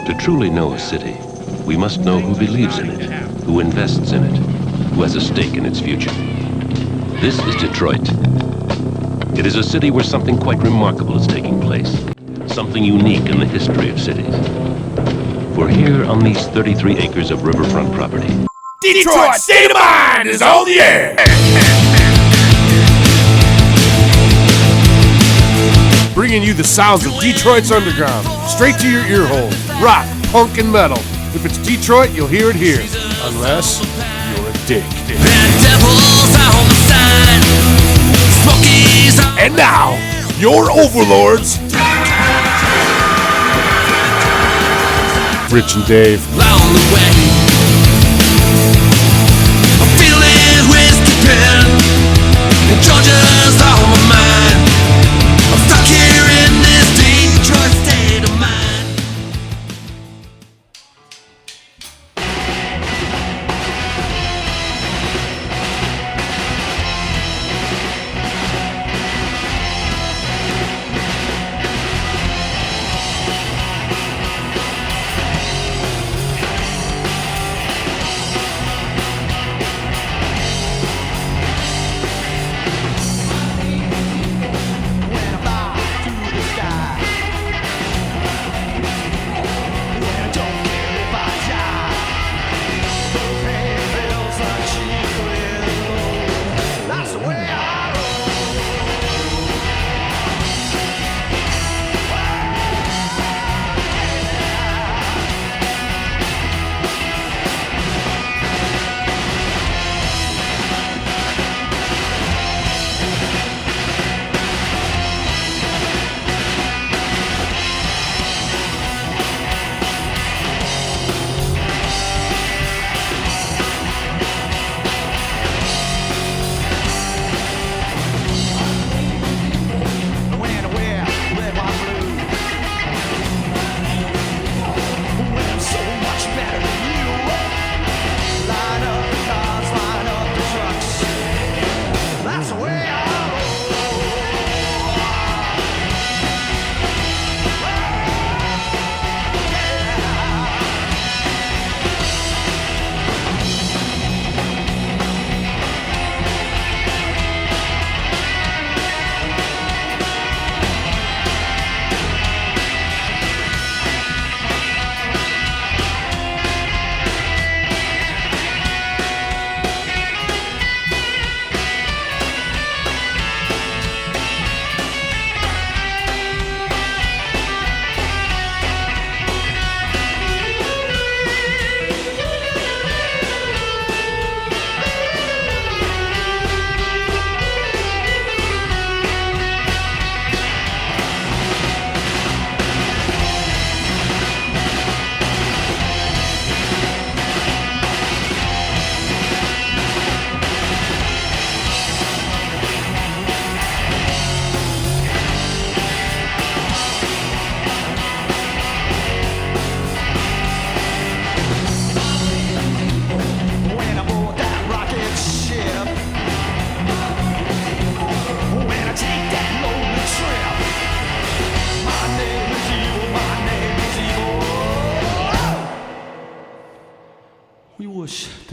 To truly know a city, we must know who believes in it, who invests in it, who has a stake in its future. This is Detroit. It is a city where something quite remarkable is taking place, something unique in the history of cities. For here on these 33 acres of riverfront property, Detroit State of Mind is on the air! Bringing you the sounds of Detroit's underground, straight to your ear holes. Rock, punk, and metal. If it's Detroit, you'll hear it here. Unless you're a dick. And now, your overlords, Rich and Dave. I'm feeling whiskey pen, and Georgia's on my mind. I'm stuck here in this Detroit state of mind.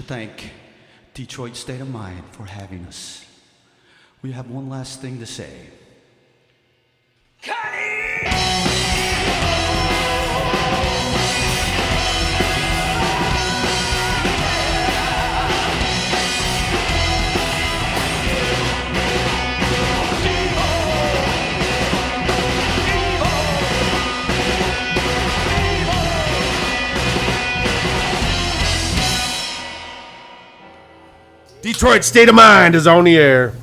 Thank Detroit State of Mind for having us. We have one last thing to say. Detroit State of Mind is on the air.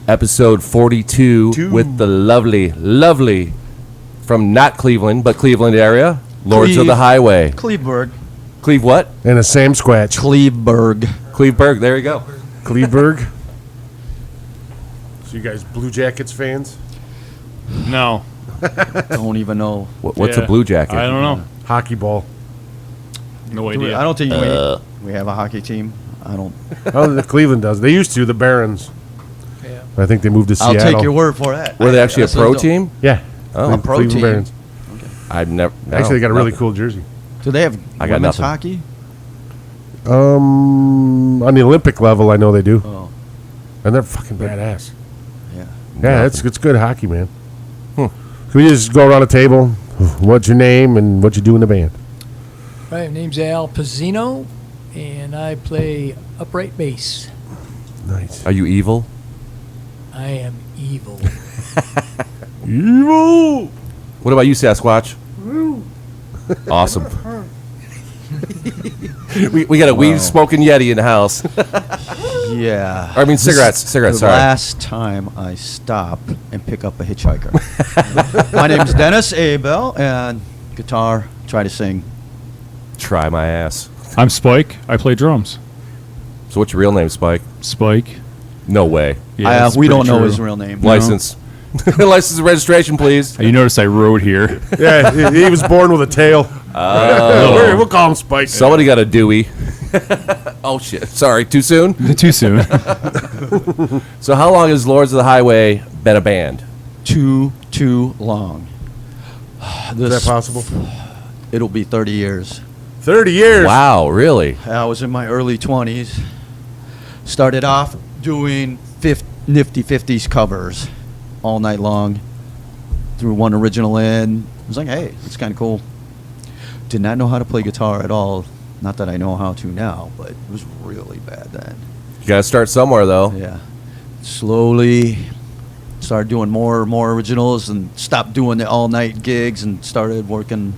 Episode 42 with the lovely, from not Cleveland, but Cleveland area, Lords of the Highway. Cleveburg. Cleve what? And a Sam Squatch. Cleveburg, there you go. Cleveburg. So you guys Blue Jackets fans? No. Don't even know. What's a Blue Jacket? I don't know. Hockey ball. No idea. I don't think we have a hockey team. I don't. Oh, Cleveland does. They used to, the Barons. Yeah. I think they moved to Seattle. I'll take your word for that. Were they actually a pro team? Yeah. Oh, a pro Cleveland team. Barons. I've never. Actually, they got a really cool jersey. Do they have I got women's nothing. hockey? On the Olympic level, I know they do, Oh, and they're fucking badass. yeah. Yeah, it's good hockey, man. Can we just go around the table? What's your name and what you do in the band? My name's Al Pizzino, and I play upright bass. Nice. Are you evil? I am evil. Evil. What about you, Sasquatch? Awesome. we got a weed smoking Yeti in the house. Yeah. I mean, cigarettes. The Sorry. last time I stop and pick up a hitchhiker. My name's Dennis Abel, and guitar, try to sing. Try my ass. I'm Spike. I play drums. So what's your real name, Spike? Spike. No way. that's We don't pretty know true. his real name. License. License and registration, please. You notice I wrote here. Yeah, he was born with a tail. We'll call him Spike. Somebody got a Dewey. Oh, shit. Sorry. Too soon? Too soon. So how long has Lords of the Highway been a band? Too long. Is that possible? It'll be 30 years. 30 years. Wow, really? I was in my early 20s. Started off doing nifty 50s covers all night long. Threw one original in. I was like, hey, it's kind of cool. Did not know how to play guitar at all. Not that I know how to now, but it was really bad then. You got to start somewhere, though. Yeah. Slowly started doing more originals and stopped doing the all-night gigs and started working,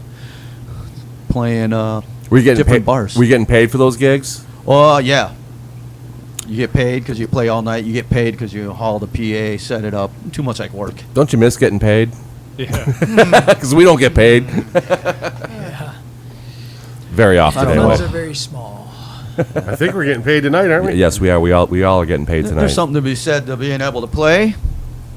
playing Were you getting different paid? bars. Were you getting paid for those gigs? Oh, yeah. You get paid because you play all night. You get paid because you haul the PA, set it up. Too much like work. Don't you miss getting paid? Yeah. Because we don't get paid. Yeah. Very often, I don't know. anyway. Funds are very small. I think we're getting paid tonight, aren't we? Yes, we are. We all are getting paid tonight. There's something to be said to being able to play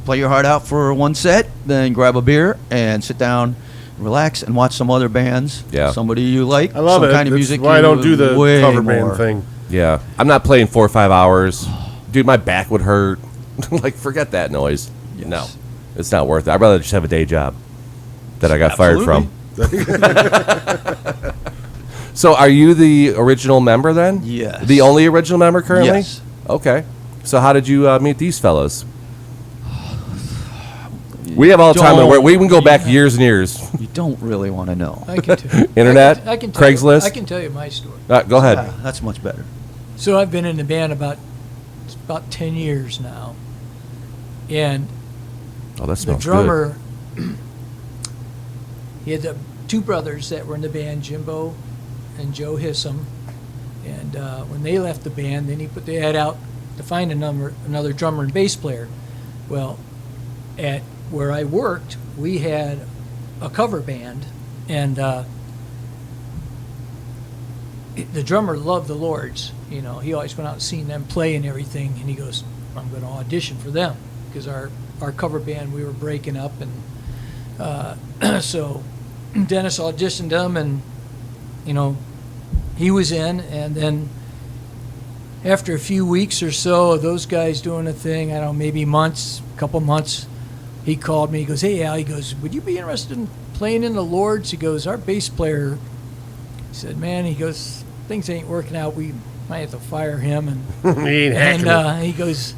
your heart out for one set, then grab a beer and sit down, relax, and watch some other bands. Yeah. Somebody you like. I love some it. kind of That's music. why I you don't do the way cover more. band thing. Yeah. I'm not playing 4 or 5 hours. Dude, my back would hurt. Like, forget that noise. Yes. No. It's not worth it. I'd rather just have a day job that I got fired from. So are you the original member then? Yes. The only original member currently? Yes. Okay. So how did you meet these fellows? We have all the time. Don't- We can go back years and years. You don't really want to know. I can tell you. Internet? I can tell you- Craigslist? I can tell you my story. Go ahead. Yeah, that's much better. So I've been in the band about 10 years now, and Oh, that the smells drummer, he had the two brothers that were in the band, Jimbo and Joe Hissam, and when they left the band, then he put the ad out to find another drummer and bass player. Well, at where I worked, we had a cover band, and the drummer loved the Lords. You know, he always went out and seen them play and everything, and he goes, I'm going to audition for them, because our cover band, we were breaking up, and so Dennis auditioned them, and, you know, he was in, and then after a few weeks or so of those guys doing a thing, I don't know, maybe couple months, he called me, he goes, hey, Al, he goes, would you be interested in playing in the Lords? He goes, our bass player, he said, man, he goes, things ain't working out, we might have to fire him, and He ain't hacking it. and he goes,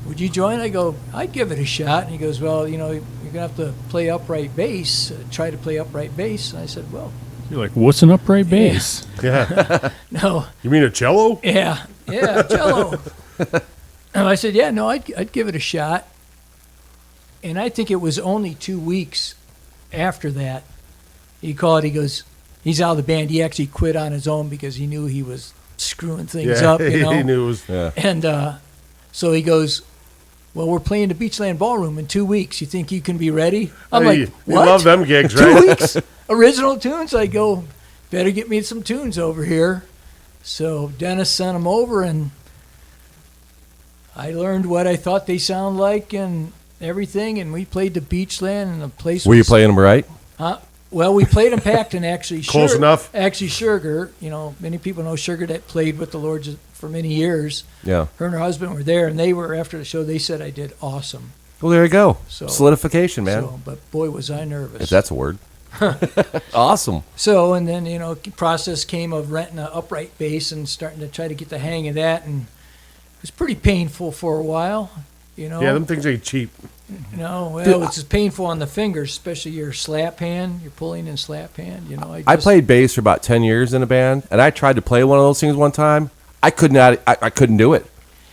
would you join? I go, I'd give it a shot. And he goes, well, you know, you're going to have to play upright bass, try to play upright bass. And I said, well, You're like, what's an upright bass? Yeah. no, You mean a cello? yeah, cello. And I said, yeah, no, I'd give it a shot. And I think it was only 2 weeks after that, he called, he goes, he's out of the band. He actually quit on his own because he knew he was screwing things Yeah, up, you know. he knew it was. Yeah. And so he goes, well, we're playing the Beachland Ballroom in 2 weeks. You think you can be ready? I'm Hey, like, you what? love them gigs, 2 right? weeks? Original tunes? I go, better get me some tunes over here. So Dennis sent them over, and I learned what I thought they sound like and everything, and we played the Beachland, and the place Were you was... playing them right? Well, we played in Pacton, actually. Close enough? Actually, Sugar, you know, many people know Sugar that played with the Lords for many years. Yeah. Her and her husband were there, and they were, after the show, they said I did awesome. Well, there you go. So- Solidification, man. So, but boy, was I nervous. If that's a word. Awesome. So, and then, process came of renting an upright bass and starting to try to get the hang of that. And it was pretty painful for a while, Yeah, them things ain't cheap. It's just painful on the fingers, especially your slap hand. You're pulling in slap hand, I played bass for about 10 years in a band, and I tried to play one of those things one time. I couldn't do it.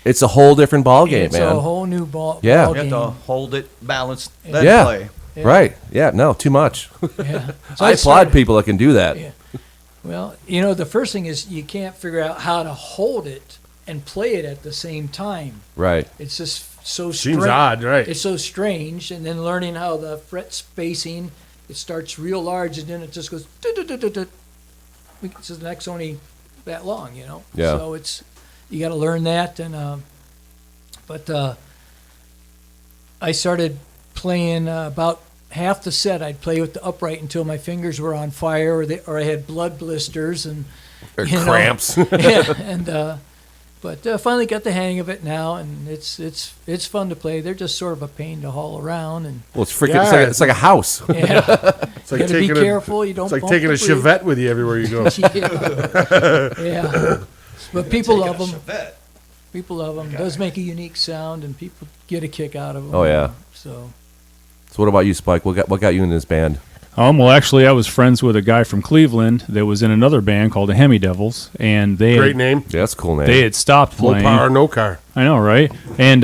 It's a whole different ball game, it's man. a whole new ball Yeah. ball You have game. to hold it, balance, then Yeah. play. Yeah. Right. Yeah, no, too much. Yeah. So I applaud started- people that can do that. Yeah. Well, the first thing is you can't figure out how to hold it and play it at the same time. Right. It's just so Seems strange. odd, right? It's so strange, and then learning how the fret spacing, it starts real large, and then it just goes. So the neck's only that long, Yeah. So you got to learn that, and I started playing about half the set. I'd play with the upright until my fingers were on fire, or I had blood blisters and Or you know. cramps. Yeah, and but finally got the hang of it now, and it's fun to play. They're just sort of a pain to haul around, and Well, it's freaking. Yeah. It's like a house. yeah, It's like you gotta be taking careful. You don't. It's like bump taking the a bridge. Chevette with you everywhere you go. Yeah, but people love them. Chevette. People love them. It does make a unique sound, and people get a kick out of them. Oh, yeah. So So what about you, Spike? What got you in this band? Well, actually, I was friends with a guy from Cleveland that was in another band called the Hemi Devils, and they Great had, name. Yeah, that's a cool name. they had stopped No playing. power, no car. I know, right? And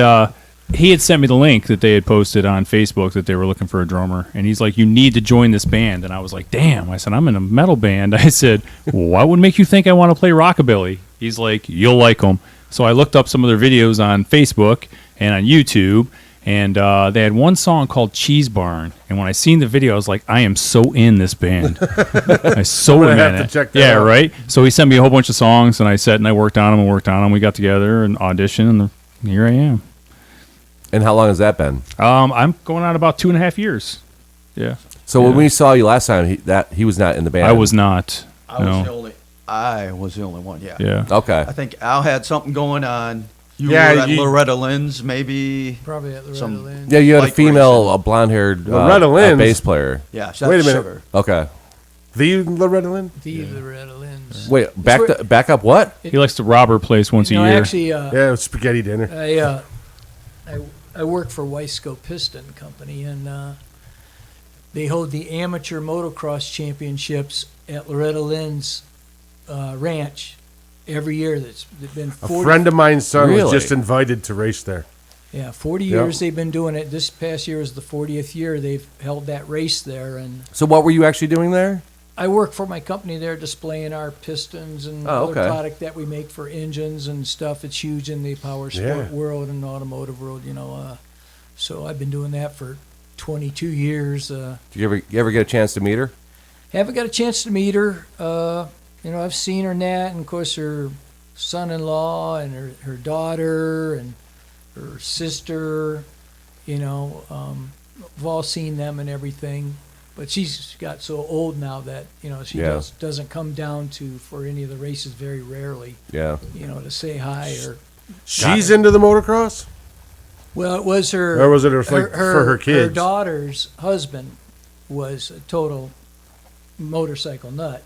he had sent me the link that they had posted on Facebook that they were looking for a drummer, and he's like, "You need to join this band." And I was like, "Damn!" I said, "I'm in a metal band." I said, "Well, what would make you think I want to play rockabilly?" He's like, "You'll like them." So I looked up some of their videos on Facebook and on YouTube. And they had one song called Cheese Barn. And when I seen the video, I was like, I am so in this band. I so I'm in gonna have to it. check that Yeah, out. right? So he sent me a whole bunch of songs, and I sat and I worked on them. We got together and auditioned, and here I am. And how long has that been? I'm going on about 2.5 years. Yeah. So when we saw you last time, he was not in the band. I was not. I was no. the only one, yeah. Yeah. Okay. I think Al had something going on. You Yeah, were at you- Loretta Lynn's, maybe. probably at the Some- Red Lynn. Yeah, you had a Spike female, racing. a blonde-haired Loretta Lynn's. bass player. Yeah, that's Wait a minute. Sugar. Okay. The Loretta Lynn? The Red Lynn's. Wait, where- back up. What? He likes to rob her place once a year. Actually, Yeah, it was spaghetti dinner. I work for Weisco Piston Company, and they hold the amateur motocross championships at Loretta Lynn's ranch every year. That's been A 40, friend of mine's son was Really? just invited to race there. 40 years they've been doing it. This past year is the 40th year they've held that race there, and So what were you actually doing there? I work for my company there, displaying our pistons and Oh, other okay. product that we make for engines and stuff. It's huge in the power sport Yeah. world and automotive world, So I've been doing that for 22 years. Did you ever get a chance to meet her? Haven't got a chance to meet her. I've seen her Nat, and of course her son-in-law and her daughter and her sister. We've all seen them and everything. But she's got so old now that she Yeah. doesn't come down for any of the races very rarely. Yeah. To say hi or. She's into the motocross? Well, it was her. Or was it for her kids? Her daughter's husband was a total motorcycle nut,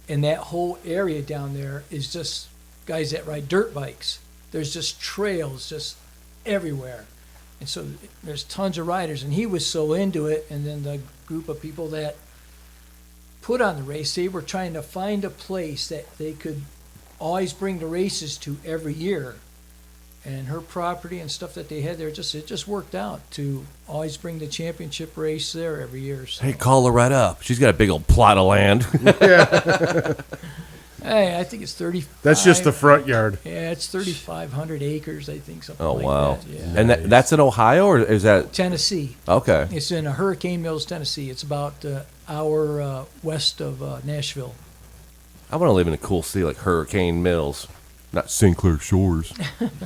and that whole area down there is just guys that ride dirt bikes. There's just trails just everywhere, and so there's tons of riders. And he was so into it, and then the group of people that put on the race, they were trying to find a place that they could always bring the races to every year. And her property and stuff that they had there, it just worked out to always bring the championship race there every year. So. Hey, call Loretta up. She's got a big old plot of land. Hey, I think it's 35. That's just the front yard. Yeah, it's 3,500 acres, I think, something Oh, like wow. that. Yeah. And that's in Ohio, or is that Tennessee. okay? It's in Hurricane Mills, Tennessee. It's about an hour west of Nashville. I want to live in a cool city like Hurricane Mills, not St. Clair Shores.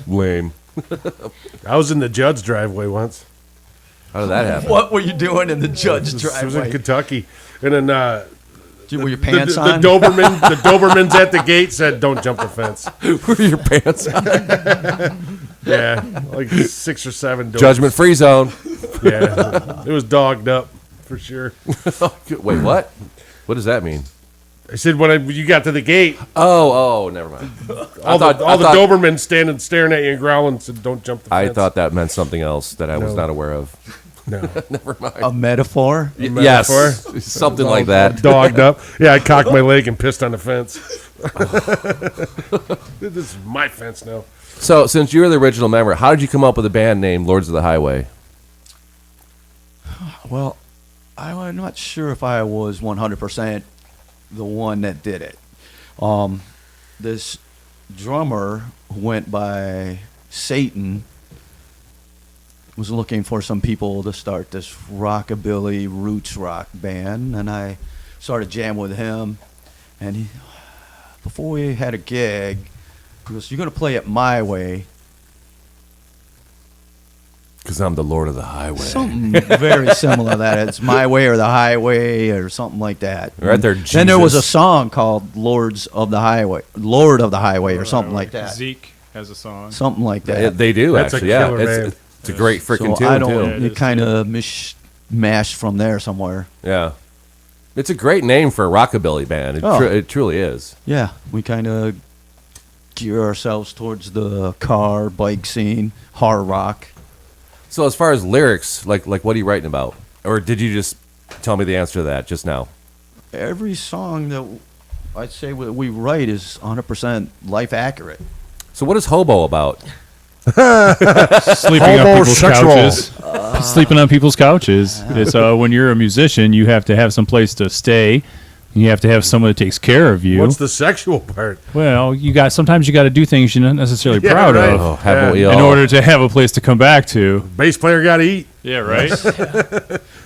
Lame. I was in the Judd's driveway once. How did that happen? What were you doing in the judge's This was in driveway? Kentucky. And then Were your the pants on? Dobermans at the gate said, "Don't jump the fence." Were your pants on? Yeah, like 6 or 7 doors. Judgment free zone. Yeah, it was dogged up for sure. Wait, what? What does that mean? I said when you got to the gate, Oh, never mind. all the Dobermen standing staring at you and growling said, "Don't jump the fence." I thought that meant something else that I was not aware of. No. Never mind. A metaphor? Yes, metaphor? something like that. Dogged up. Yeah, I cocked my leg and pissed on the fence. This is my fence now. So, since you were the original member, how did you come up with a band name Lords of the Highway? Well, I'm not sure if I was 100% the one that did it. This drummer who went by Satan was looking for some people to start this rockabilly roots rock band, and I started jamming with him. And before we had a gig, he goes, "You're going to play it my way." Because I'm the Lord of the Highway. Something very similar to that. It's My Way or the Highway or something like that. Right there, Then there was a Jesus. song called Lords of the Highway, Lord of the Highway or something like that. Zeke has a song. Something like that. They do, That's a actually. Yeah, killer name. it's a great freaking so I tune, don't, too. it it is, kind of mishmashed from there somewhere. Yeah. It's a great name for a rockabilly band. It, Oh. it truly is. Yeah, we kind of gear ourselves towards the car, bike scene, hard rock. So as far as lyrics, like what are you writing about? Or did you just tell me the answer to that just now? Every song that I'd say we write is 100% life accurate. So what is Hobo about? Sleeping on people's Homosexual. couches. Sleeping on people's couches. It's when you're a musician, you have to have some place to stay. You have to have someone that takes care of you. What's the sexual part? Well, sometimes you got to do things you're not necessarily Yeah, proud right. of Oh, haven't we in all? order to have a place to come back to. Bass player got to eat. Yeah, right.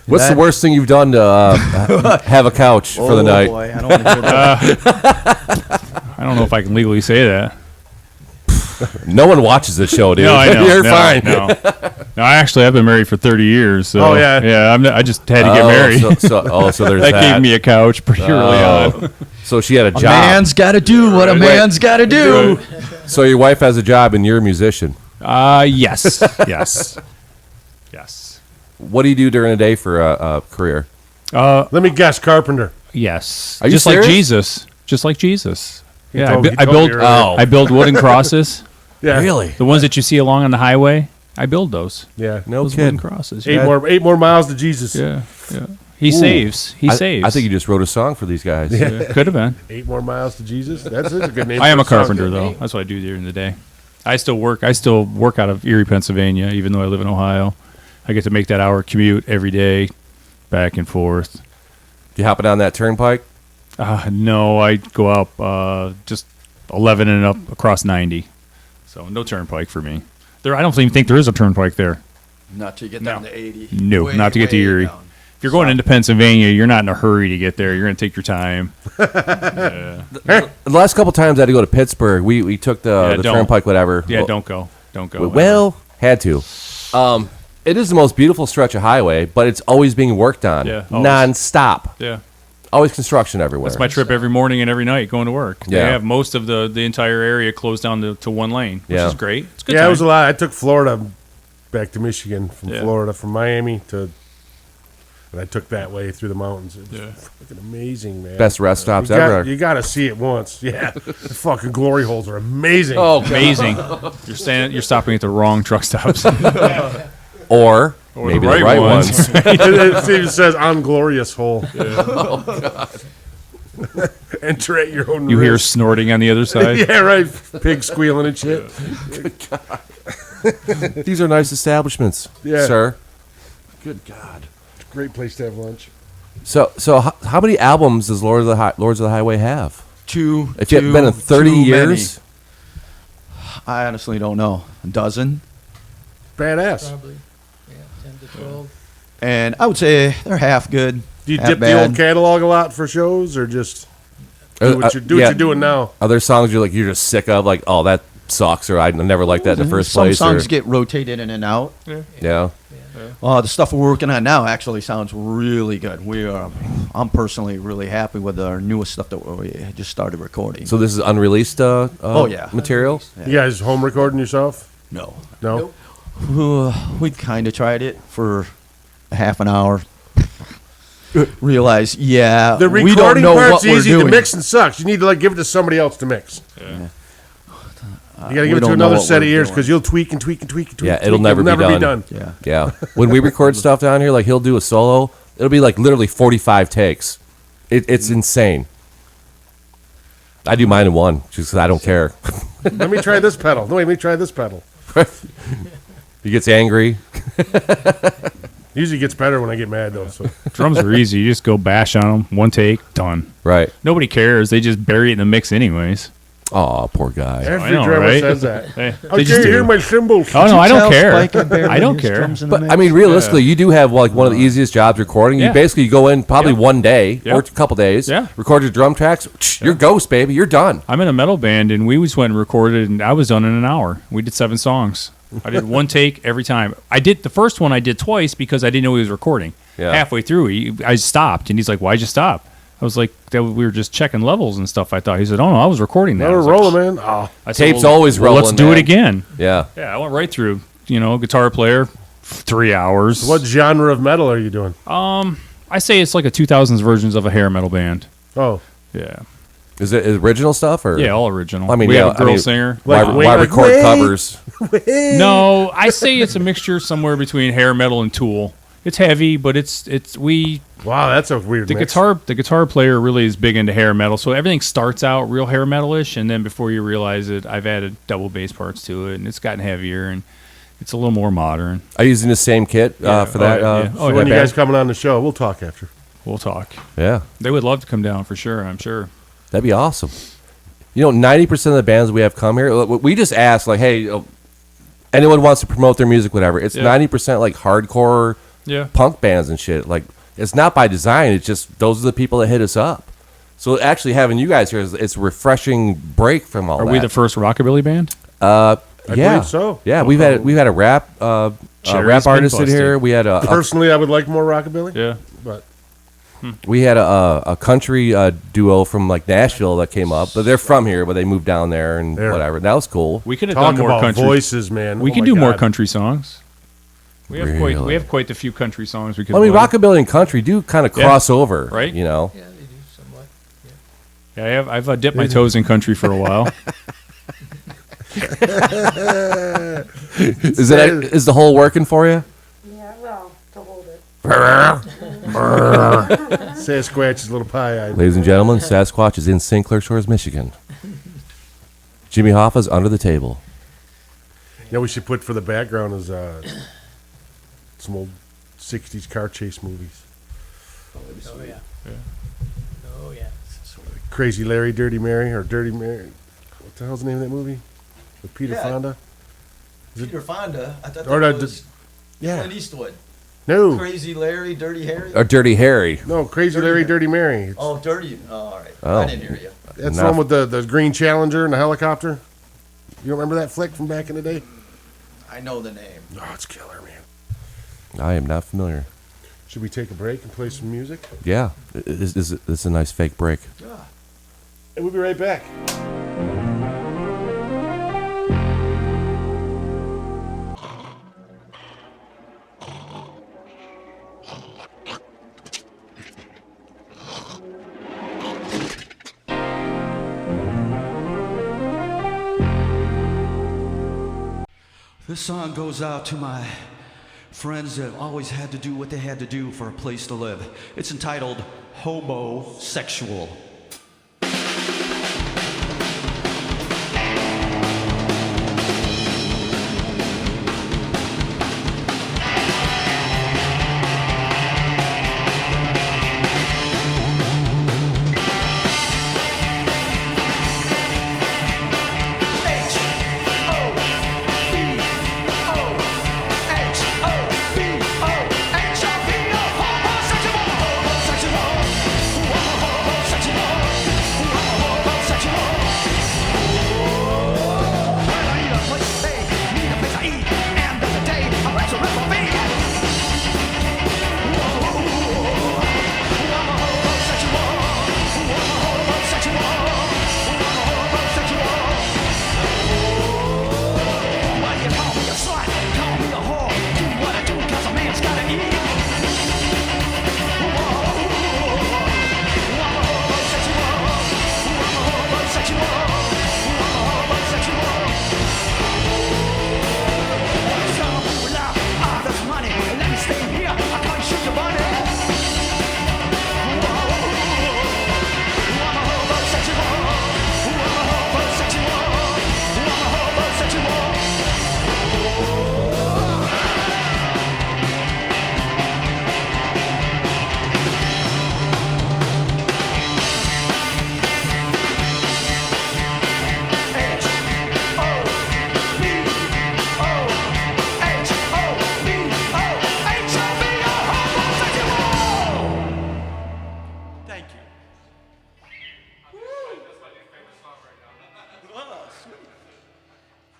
What's the worst thing you've done to have a couch for the night? Boy, I don't want to hear that. I don't know if I can legally say that. No one watches this show, dude. No, I know. You're no, fine. No, I've been married for 30 years. So, Oh, yeah. Yeah, I just had to get married. So there's that that. gave me a couch pretty early on. So she had a A job. man's got to do what a man's got to do. So your wife has a job and you're a musician. Yes. Yes. What do you do during the day for a career? Let me guess, carpenter. Yes. Are you just like serious? Jesus. Just like Jesus. Yeah, told- he I told me build. earlier. Oh. I build wooden crosses. Yeah. Really? The ones that you see along on the highway. I build those. Yeah. No Those wooden kidding. crosses. Eight Yeah. more miles to Jesus. Yeah. He saves. He saves. I think you just wrote a song for these guys. Yeah, could have been. 8 more miles to Jesus. That's a good name. I am for a song. carpenter though. That's what I do during the day. I still work out of Erie, Pennsylvania, even though I live in Ohio. I get to make that hour commute every day, back and forth. You hopping on that turnpike? No, I go up just 11 and up across 90. So no turnpike for me. I don't even think there is a turnpike there. Not to get down to 80. No, not to get to way Erie. down. If you're going into Pennsylvania, you're not in a hurry to get there. You're going to take your time. The last couple times I had to go to Pittsburgh. We took the don't. turnpike, whatever. Yeah, don't go. Don't go. Well, had to. It is the most beautiful stretch of highway, but it's always being worked on, Yeah, always. non-stop. Yeah. Always construction everywhere. That's my trip every morning and every night going to work. They Yeah. have most of the entire area closed down to one lane, which Yeah. is great. It's a good. Yeah, time. it was a lot. I took Florida back to Michigan from Yeah. Florida, from Miami to. And I took that way through the mountains. It was Yeah. fucking amazing, man. Best rest stops you ever. You got to see it once. Yeah, the fucking glory holes are amazing. Oh, amazing. You're stopping at the wrong truck stops. or Or maybe the the right right ones. ones. It even says on glorious hole. Enter at your own You hear risk. snorting on the other side. Yeah, right. Pig squealing and shit. These are nice establishments, Yeah. sir. Good God. It's a great place to have lunch. So how many albums does Lords of the Highway have? If you've been in 30 too years, many. I honestly don't know. A dozen? Badass. Probably, 10 to 12. And I would say they're half good. Do you half dip the bad. old catalog a lot for shows, or just do what yeah. you're doing now? Are there songs you're just sick of, like, oh, that sucks, or I never liked that in the first Some place? songs or, get rotated in and out. yeah. The stuff we're working on now actually sounds really good. I'm personally really happy with our newest stuff that we just started recording. So this is unreleased Oh, yeah. material? You guys home recording yourself? no. No. We kind of tried it for a half an hour. realize, The we don't recording know what part's we're easy. doing. The mixing sucks. You need to give it to somebody else to mix. You got to give we it to don't know another what set of we're ears doing. because you'll tweak and tweak and tweak and tweak. Yeah, and it'll tweak. never be be done. done. Yeah. Yeah. When we record stuff down here, like he'll do a solo, it'll be like literally 45 takes. It's insane. I do mine in one just 'cause I don't care. Let me try this pedal. No, wait, let me try this pedal. He gets angry. Usually gets better when I get mad, though. So Drums are easy. You just go bash on them, one take, done. Right. Nobody cares. They just bury it in the mix anyways. Oh, poor guy. every know, drummer right? says that. Hey, I they just can't hear do. my cymbals. Oh no, I don't Tell care. Spike and Barry I don't his care. drums in the But mix? I mean, realistically, you do have like one of the easiest jobs recording. You Yeah. basically go in probably Yeah. one day Yeah. or a couple days, Yeah. record your drum tracks. You're ghost, baby. You're done. I'm in a metal band, and we just went and recorded, and I was done in an hour. We did 7 songs. I did one take every time. I did the first one. I did twice because I didn't know he was recording. Yeah. Halfway through, I stopped, and he's like, "Why'd you stop?" I was like, "We were just checking levels and stuff." I thought he said, "Oh no, I was recording that." Now I we're was like, rolling, man. Oh, I said, Tape's always rolling, Let's do man. it again. Yeah. Yeah, I went right through. Guitar player, 3 hours. what genre of metal are you doing? I say it's like a 2000s versions of a hair metal band. Oh, Yeah, Is it original stuff or? yeah, all original. I mean, we yeah, have a girl I mean- singer. Why, Like, why like, record wait. covers? No, I say it's a mixture somewhere between hair metal and Tool. It's heavy, but wow, that's a weird the mix. guitar player really is big into hair metal, so everything starts out real hair metal-ish, and then before you realize it, I've added double bass parts to it, and it's gotten heavier and it's a little more modern. Are you using the same kit Yeah. for that? Oh, yeah. So when that you guys band? coming on the show, we'll talk after. We'll talk. Yeah, They would love to come down for sure. I'm sure. that'd be awesome. 90% of the bands we have come here, we just ask like, hey, anyone wants to promote their music, whatever. It's Yeah. 90% like hardcore Yeah. punk bands and shit. Like, it's not by design. It's just those are the people that hit us up. So actually having you guys here it's a refreshing break from all Are that. we the first rockabilly band? Yeah, believe so. Yeah, we've had a rap Cherry's rap been artist in busted. here. We had a Personally, I would like more rockabilly. Yeah. But a country duo from like Nashville that came up, but they're from here, but they moved down there and There. whatever. That was cool. We could have talk done more about country. voices, man. We Oh can my do more God. country songs. We have Really? quite a few country songs we could. I mean, play. rockabilly and country do kind of Yeah. cross over, Right? You know, Yeah, they do somewhat. Yeah, I've dipped my toes in country for a while. is the hole working for you? Yeah, well, to hold it. Sasquatch is a little pie-eyed. Ladies and gentlemen, Sasquatch is in St. Clair Shores, Michigan. Jimmy Hoffa's under the table. You know, we should put for the background is some old 60s car chase movies. Oh yeah. Oh yeah. Crazy Larry, Dirty Mary, or Dirty Mary. What the hell's the name of that movie? With Peter Yeah. Fonda? Peter Fonda. I thought Or that the- was Yeah. Clint Eastwood. No. Crazy Larry, Dirty Harry. Or Dirty Harry. No, Crazy Larry, Dirty Mary. It's- Oh, Dirty. Oh, all right. Oh. I didn't hear you. That's the Enough. one with the green Challenger and the helicopter. You don't remember that flick from back in the day? I know the name. Oh, it's killer, man. I am not familiar. Should we take a break and play some music? Yeah, this is a nice fake break. And we'll be right back. This song goes out to my friends that always had to do what they had to do for a place to live. It's entitled Hobosexual. Homosexual.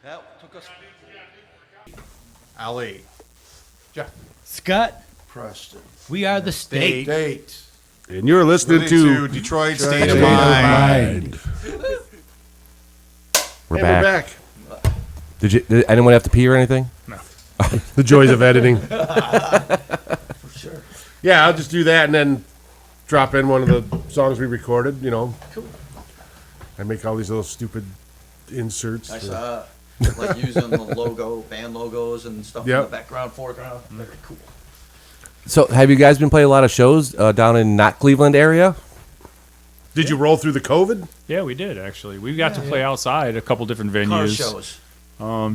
That took us. Ali. Jeff. Scott, Preston. we are the state. Date. And you're listening to Detroit State of Mind. We're Hey, back. we're back. Did anyone have to pee or anything? The joys of editing. For sure. Yeah, I'll just do that and then drop in one of the songs we recorded, you know. Cool. I make all these little stupid inserts. I saw like using the logo, band logos and stuff in Yep. the background, foreground. Very cool. So, have you guys been playing a lot of shows down in not Cleveland area? Did you roll through the COVID? Yeah, we did actually. We got to play outside a couple different Car venues. shows.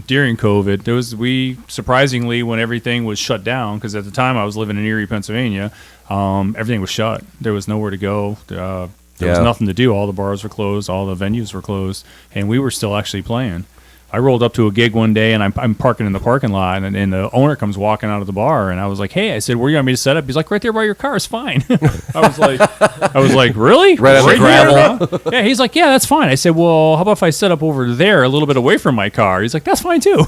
During COVID. We surprisingly, when everything was shut down, because at the time I was living in Erie, Pennsylvania, everything was shut. There was nowhere to go. There was Yeah. nothing to do. All the bars were closed. All the venues were closed, and we were still actually playing. I rolled up to a gig one day, and I'm parking in the parking lot, and the owner comes walking out of the bar, and I was like, "Hey," I said, "Where you want me to set up?" He's like, "Right there by your car. It's fine." I was like, "Really? Right on the here, gravel. huh?" Yeah, he's like, "Yeah, that's fine." I said, "Well, how about if I set up over there, a little bit away from my car?" He's like, "That's fine too."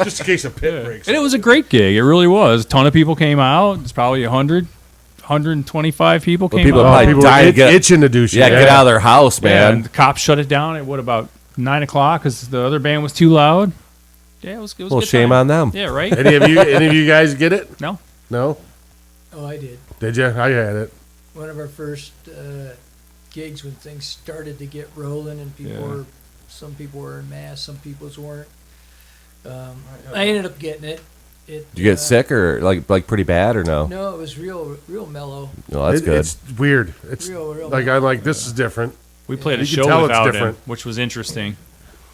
Just in case a pit breaks. And it was a great gig. It really was. A ton of people came out. It's probably 125 people Well, came people out. probably People dying to were get, itching to do shit. get out of their house, Yeah, man. and the cops shut it down at about 9 o'clock because the other band was too loud. Yeah, it was a Well, good shame time. on them. Yeah, right? Any of you guys get it? No. No? Oh, I did. Did you? I had it. One of our first gigs when things started to get rolling and some people were in mass, some people weren't. I ended up getting it. Did you get sick or like pretty bad or no? No, it was real mellow. No, that's good. It's weird. It's Real like I'm like this is different. We played a You can show tell it's without him, different. which was interesting.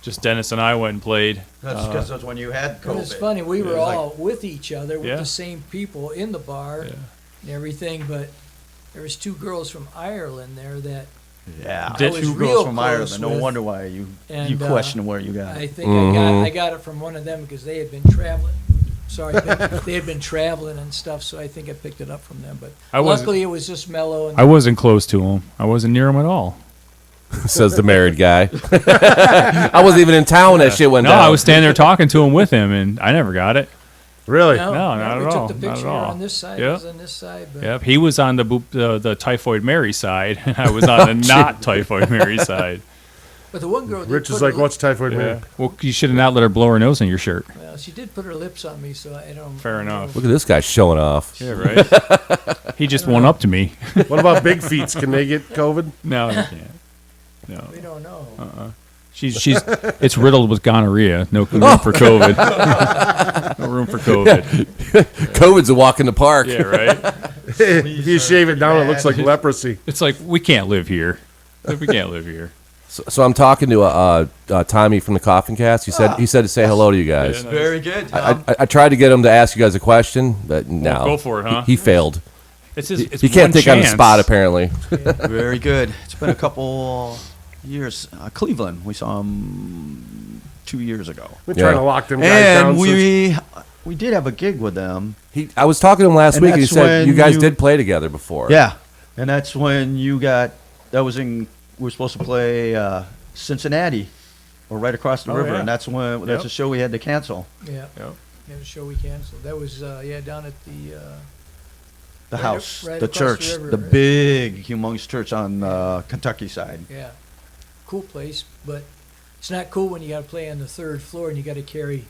Just Dennis and I went and played. That's because that's when you had But COVID. it's funny, we were It was all with each other, with Yeah. the same people in the bar and everything, but there was two girls from Ireland there that yeah, Did- I was two real girls from close Ireland. No with. wonder why you And, question where you got I it. think Mm-hmm. I got it from one of them because they had been traveling. Sorry, they had been traveling and stuff, so I think I picked it up from them. But I wasn't- luckily, it was just mellow. And I wasn't close to him. I wasn't near him at all. Says the married guy. I wasn't even in town when that shit went No, down. I was standing there talking to him with him, and I never got it. Really? No, not we at took all, the not picture at all. on this side. Yeah. It was on this side. But Yep, he was on the Typhoid Mary side, and I was on the not Typhoid Mary side. But the one girl did Rich is put like, her what's typhoid Yeah. man? Well, you should have not let her blow her nose on your shirt. Well, she did put her lips on me, so I don't. Fair I don't enough. know. Look at this guy showing off. Yeah, right. He just went up to me. What about big feet? Can they get COVID? No, he can't. No, We don't know. she's it's riddled with gonorrhea. No room for COVID. No room for COVID. COVID's a walk in the park. Yeah, right. If you shave it down, it looks like leprosy. It's like we can't live here. We can't live here. So I'm talking to Tommy from the Coffin Cast. He said to say hello to you guys. Yeah, Very good. I tried to get him to ask you guys a question, but no. go for it, huh? He failed. It's He can't think on the spot, apparently. Very good. It's been a couple years. Cleveland, we saw him 2 years ago. We're Yeah. trying to lock them guys down. And since- we did have a gig with them. I was talking to him last And week, and he that's said when you guys you- did play together before. Yeah, and that's when you got. That was in. We were supposed to play Cincinnati, or right across the Oh, river, yeah. and that's when that's a show we had to cancel. Yeah. Yep. Yeah, the show we canceled. That was down at the. The Right house, right the across church, the river, the right. big, humongous church on Kentucky side. Yeah, cool place, but it's not cool when you got to play on the third floor and you got to carry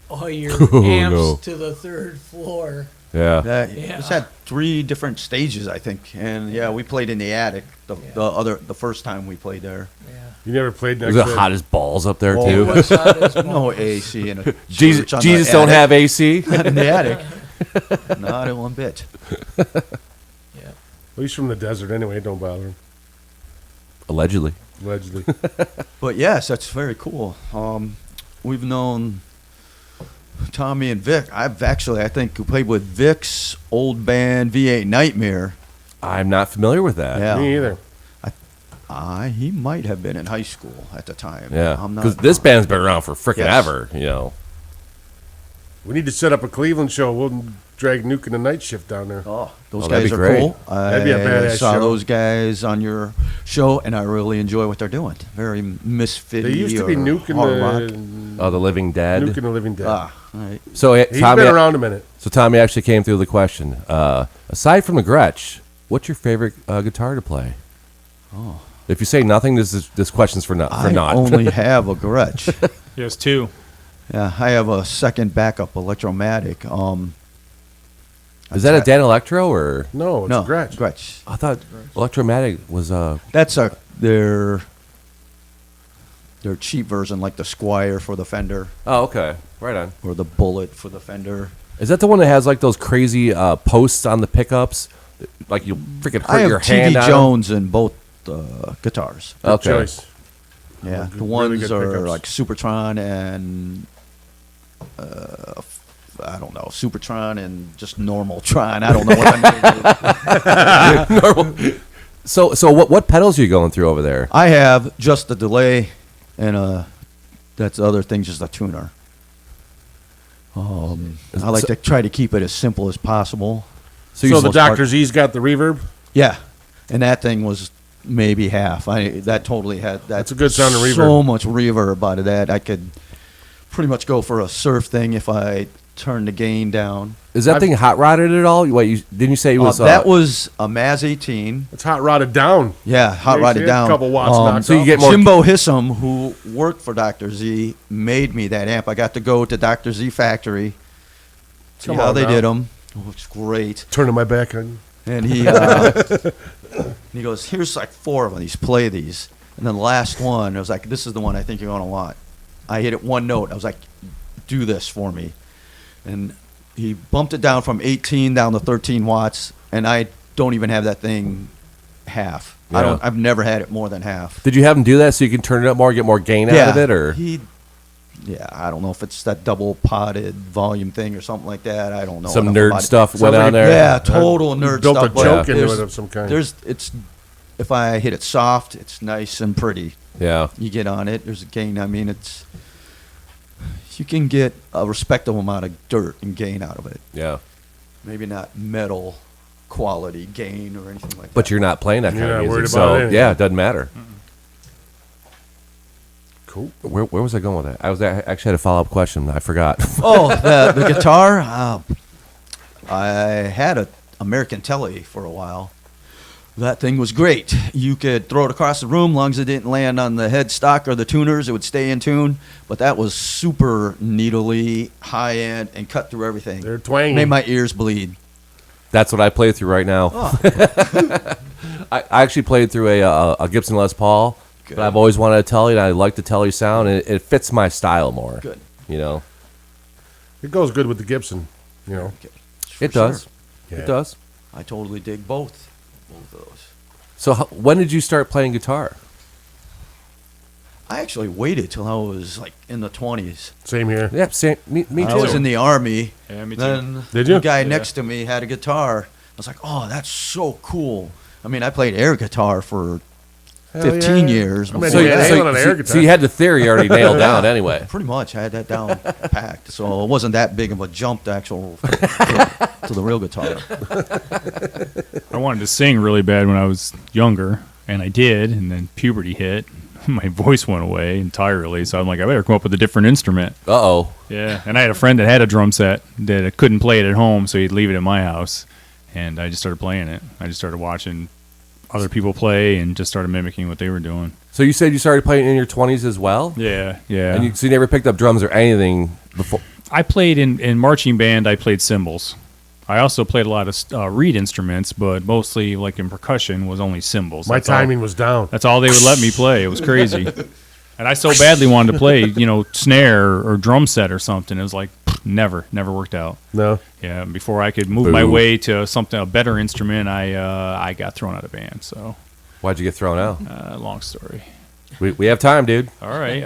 all your amps no. to the third floor. Yeah. Yeah. It's had 3 different stages, I think, and yeah, we played in the attic. The first time we played there. Yeah. You never played next Was it to hot as balls up there, Oh, too? It was hot as No balls. AC in a Jesus, church on Jesus the don't attic. have AC? Not in the attic. Not in one bit. Yeah. Well, he's from the desert anyway. It don't bother him. Allegedly. Allegedly. But yes, that's very cool. We've known Tommy and Vic. I think, played with Vic's old band V8 Nightmare. I'm not familiar with that. Yeah. Me either. He might have been in high school at the time. Yeah. I'm not. Because this band's been around for freaking Yes. ever, you know. We need to set up a Cleveland show. We'll drag Nuke in the night shift down there. Oh, those Oh, that'd guys be are great. cool. That'd be a I badass saw show. those guys on your show, and I really enjoy what they're doing. Very misfit. They used to be Nuke in hard rock. the Oh, the Living Dead. Nuke and the Living Dead. All right. So He's Tommy, been around a minute. So Tommy actually came through the question. Aside from the Gretsch, what's your favorite guitar to play? Oh. If you say nothing, this question's for not. I only have a Gretsch. He has two. Yeah, I have a second backup Electromatic. Is that a Dan Electro or No, it's a Gretsch. Gretsch. I thought Electromatic was That's their cheap version, like the Squire for the Fender. Oh, okay, right on. Or the Bullet for the Fender. Is that the one that has like those crazy posts on the pickups, like you freaking hurt your hand I have on T.D. Jones in both guitars. Good Okay. choice. Yeah, Good- the really ones good are pickups. like Supertron and I don't know, Supertron and just normal Tron. I don't know what I'm doing. Normal. So what pedals are you going through over there? I have just the delay and that's the other thing, just a tuner. I like to try to keep it as simple as possible. So the Dr. Z's got the reverb? Yeah, and that thing was maybe half. That totally had that. That's a good sound of reverb. So much reverb out of that. I could pretty much go for a surf thing if I turned the gain down. Is that thing hot rodded at all? What didn't you say it was? That was a Maz 18. It's hot rodded down. Yeah, hot Yeah, rodded a down. couple watts knocked so you off. get more. Jimbo Hissam, who worked for Dr. Z, made me that amp. I got to go to Dr. Z factory, see Come how on they now. did them. Oh, it's great. Turning my back on you. And he goes, here's like 4 of them. These, play these. And then the last one, I was like, this is the one I think you're going to want. I hit it one note. I was like, do this for me. And he bumped it down from 18 down to 13 watts, and I don't even have that thing half. Yeah. I've never had it more than half. Did you have him do that so you can turn it up more, get more gain out of it, or? Yeah, I don't know if it's that double potted volume thing or something like that. I don't know. Some enough nerd about it. stuff went Sounds like on there. Yeah, total nerd built stuff. a but joke into there's- it of some kind. It's if I hit it soft, it's nice and pretty. Yeah. You get on it, there's a gain. I mean, you can get a respectable amount of dirt and gain out of it. Yeah. Maybe not metal quality gain or anything like that. But you're not playing that You're kind of not music, worried about so it. yeah, it doesn't matter. Cool. Where was I going with that? I actually had a follow up question. I forgot. Oh, the guitar. I had an American Telly for a while. That thing was great. You could throw it across the room, long as it didn't land on the headstock or the tuners, it would stay in tune. But that was super needly, high end, and cut through everything. They're twanging. Made my ears bleed. That's what I play through right now. Oh. I actually played through a Gibson Les Paul, Good. but I've always wanted a Telly, and I like the Telly sound, and it fits my style more. Good. You know, It goes good with the Gibson, you know. For it does. Yeah. It does. I totally dig both of those. So when did you start playing guitar? I actually waited till I was like in the 20s. Same here. Yeah, me too. I was in the Army. Yeah, me too. Then Did you? the guy Yeah. next to me had a guitar. I was like, oh, that's so cool. I mean, I played air guitar for Hell 15 yeah. years. I mean, before yeah, that. hang on an air guitar. so you had the theory already nailed down anyway. Pretty much, I had that down packed. So it wasn't that big of a jump to to the real guitar. I wanted to sing really bad when I was younger, and I did, and then puberty hit. My voice went away entirely, so I'm like, I better come up with a different instrument. Uh-oh. Yeah, and I had a friend that had a drum set that I couldn't play it at home, so he'd leave it at my house, and I just started playing it. I just started watching other people play and just started mimicking what they were doing. So you said you started playing in your 20s as well? Yeah, yeah. And so you never picked up drums or anything before? I played in marching band. I played cymbals. I also played a lot of reed instruments, but mostly like in percussion was only cymbals. My That's all- timing was down. That's all they would let me play. It was crazy. And I so badly wanted to play, snare or drum set or something. It was like, never worked out. No. Yeah, before I could move my way to a better instrument, I got thrown out of band. So, Why'd you get thrown out? long story. We have time, dude. All right.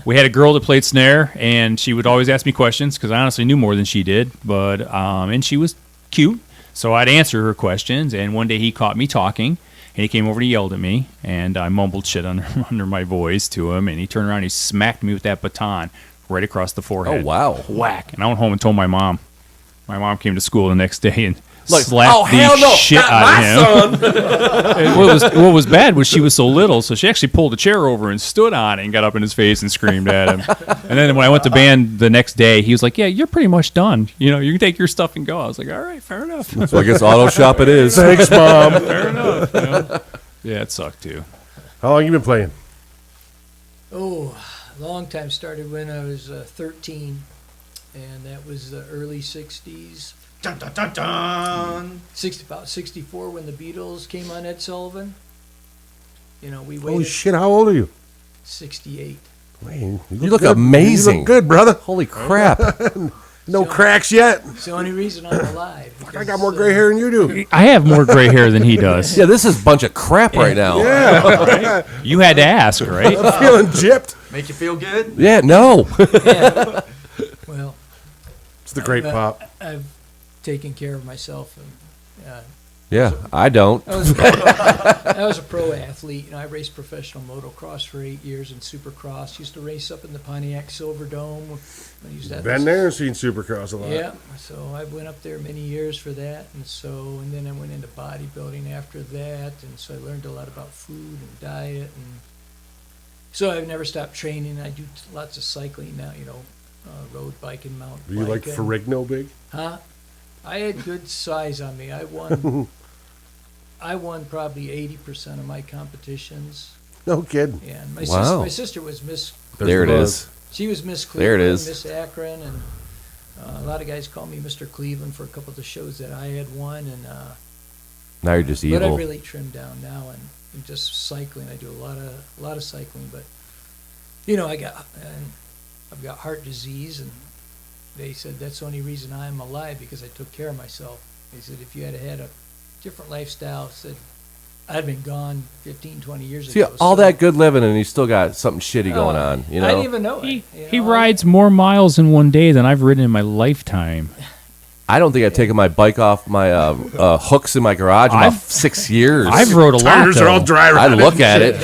We had a girl that played snare, and she would always ask me questions because I honestly knew more than she did. But and she was cute, so I'd answer her questions. And one day he caught me talking, and he came over and he yelled at me, and I mumbled shit under my voice to him, and he turned around and he smacked me with that baton right across the forehead. Oh, wow. Whack! And I went home and told my mom. My mom came to school the next day and slapped the shit out of him. And what was bad was she was so little, so she actually pulled a chair over and stood on it and got up in his face and screamed at him. And then when I went to band the next day, he was like, "Yeah, you're pretty much done. You know, you can take your stuff and go." I was like, "All right, fair enough." So I guess auto shop it is. Thanks, Mom. Fair enough. You know? Yeah, it sucked too. How long you been playing? Oh, a long time. Started when I was 13, and that was the early 60s. Dun, dun, dun, dun. About 64 when the Beatles came on Ed Sullivan. You know, we waited. Holy shit, how old are you? 68. Man, You look good. amazing. You look good, brother. Holy crap. No cracks yet. It's the only reason I'm alive. I got more gray hair than you do. I have more gray hair than he does. Yeah, this is a bunch of crap right now. Yeah. You had to ask, right? I'm feeling gypped. Make you feel good? Yeah, no. Yeah. Well, It's the great pop. I've taken care of myself, and Yeah, I don't. I was a pro athlete. You know, I raced professional motocross for 8 years in Supercross. Used to race up in the Pontiac Silverdome. I used to have Been there and seen Supercross a lot. Yeah, so I went up there many years for that, and then I went into bodybuilding after that, and so I learned a lot about food and diet, and so I've never stopped training. I do lots of cycling now, you know, road biking, mountain Do you like biking. Ferrigno big? Huh? I had good size on me. I won probably 80% of my competitions. No kidding. Yeah, and Wow. my sister was Miss. There it is. She was Miss There Cleveland, it is. Miss Akron, and a lot of guys call me Mr. Cleveland for a couple of the shows that I had won. And Now you're just but I evil. really trimmed down now, and just cycling. I do a lot of cycling, but you know, I've got heart disease, and they said that's the only reason I'm alive, because I took care of myself. They said if you had had a different lifestyle, said I'd been gone 15, 20 years See, ago. all So- that good living and you still got something shitty going on, you I didn't know? even know it. He rides more miles in one day than I've ridden in my lifetime. I don't think I've taken my bike off my hooks in my garage in about 6 years. I've rode a lot, Tires are all though. dry I rotted. look at it.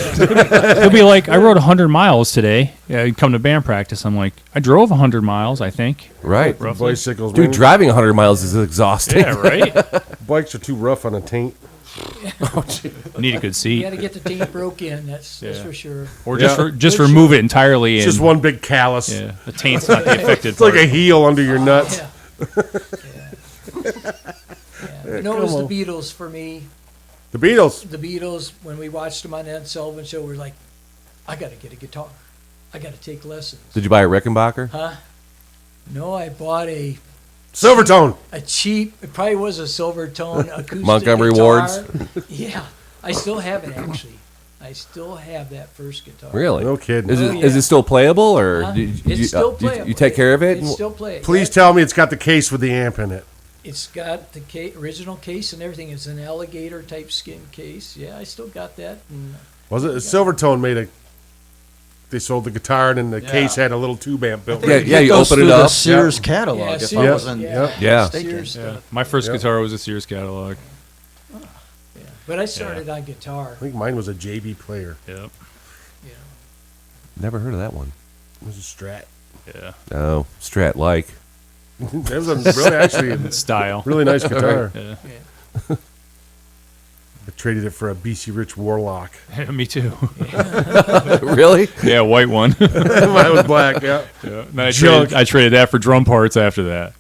He'll be like, I rode 100 miles today. Yeah, you come to band practice. I'm like, I drove 100 miles, I think. Right. Roughly. Bicycles, Dude, man. driving 100 miles is exhausting. Yeah, right? Bikes are too rough on a taint. Need a good You seat. got to get the taint broke in. That's Yeah. for sure. Or Yeah. just remove it entirely. It's And, just one big callus. Yeah, the taint's not the affected It's like part. a heel under your nuts. Yeah. But no, it was the Beatles for me. The Beatles. The Beatles, when we watched them on Ed Sullivan Show, we were like, I got to get a guitar. I got to take lessons. Did you buy a Rickenbacker? Huh? No, I bought a Silvertone. cheap, it probably was a Silvertone acoustic Montgomery guitar. Ward's? Yeah. I still have it, actually. I still have that first guitar. Really? No kidding. Is Oh, it is yeah. it still playable, or Huh? do you, It's still you playable. take care of it? It's still playable. Please tell me it's got the case with the amp in it. It's got the original case and everything. It's an alligator type skin case. Yeah, I still got that. And Was it? Silvertone made a. They sold the guitar and then the case had a little tube amp built. Yeah, in it. yeah, you Goes open it through the up. Sears catalog. Yeah, if I Sears, wasn't yeah. Yeah. mistaken. Sears Yeah. stuff. My first Yep. guitar was a Sears catalog. Yeah. But I started on guitar. I think mine was a JB player. Yep. You know. Never heard of that one. It was a Strat. Yeah. Oh, Strat like. That was a really actually Style. really nice guitar. Yeah. Yeah. I traded it for a BC Rich Warlock. Me too. Really? Yeah, white one. Mine was black. Yeah. Yeah. Then Junk. I traded that for drum parts after that.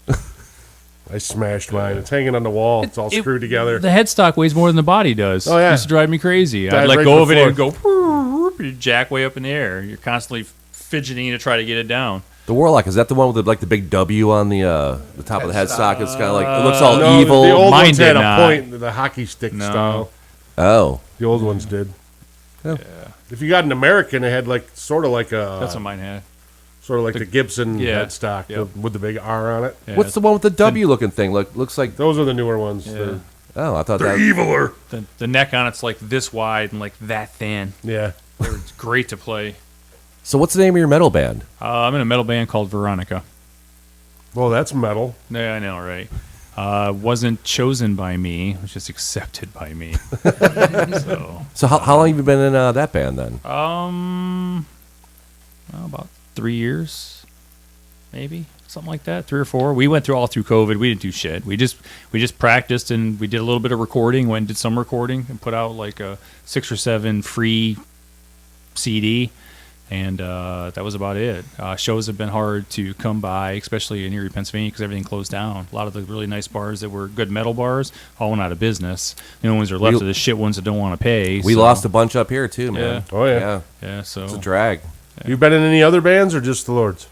I smashed mine. It's hanging on the wall. It's all screwed together. The headstock weighs more than the body does. Oh, yeah. It used to drive me crazy. Dive I'd let right go to of the it and floor. go, whoop, you jack way up in the air. You're constantly fidgeting to try to get it down. The Warlock, is that the one with the the big W on the top of the headstock? It's kind of like it looks all No, evil. The old Mine ones did had a not. point, the hockey stick No. style. Oh, The old ones did. Yeah. If you got an American, it had like sort of like That's a what mine had. sort of like the Gibson Yeah. headstock Yep. with the big R on it. Yeah. what's the one with the W looking thing? Looks like. Those are the newer ones. Yeah. Oh, I thought They're that. eviler. The neck on it's like this wide and like that thin. Yeah. They're great to play. So what's the name of your metal band? I'm in a metal band called Veronica. Well, that's metal. Yeah, I know, right? Wasn't chosen by me. It was just accepted by me. So how long have you been in that band then? Well, about 3 years, maybe something like that, 3 or 4. We went all through COVID. We didn't do shit. We just practiced, and we did a little bit of recording. Went and did some recording and put out like a 6 or 7 free CD, and that was about it. Shows have been hard to come by, especially in Erie, Pennsylvania, because everything closed down. A lot of the really nice bars that were good metal bars all went out of business. The only ones that are left are the shit ones that don't want to pay. We lost a bunch up here too, man. Yeah. Oh, yeah. Yeah, so It's a drag. You been in any other bands or just the Lords?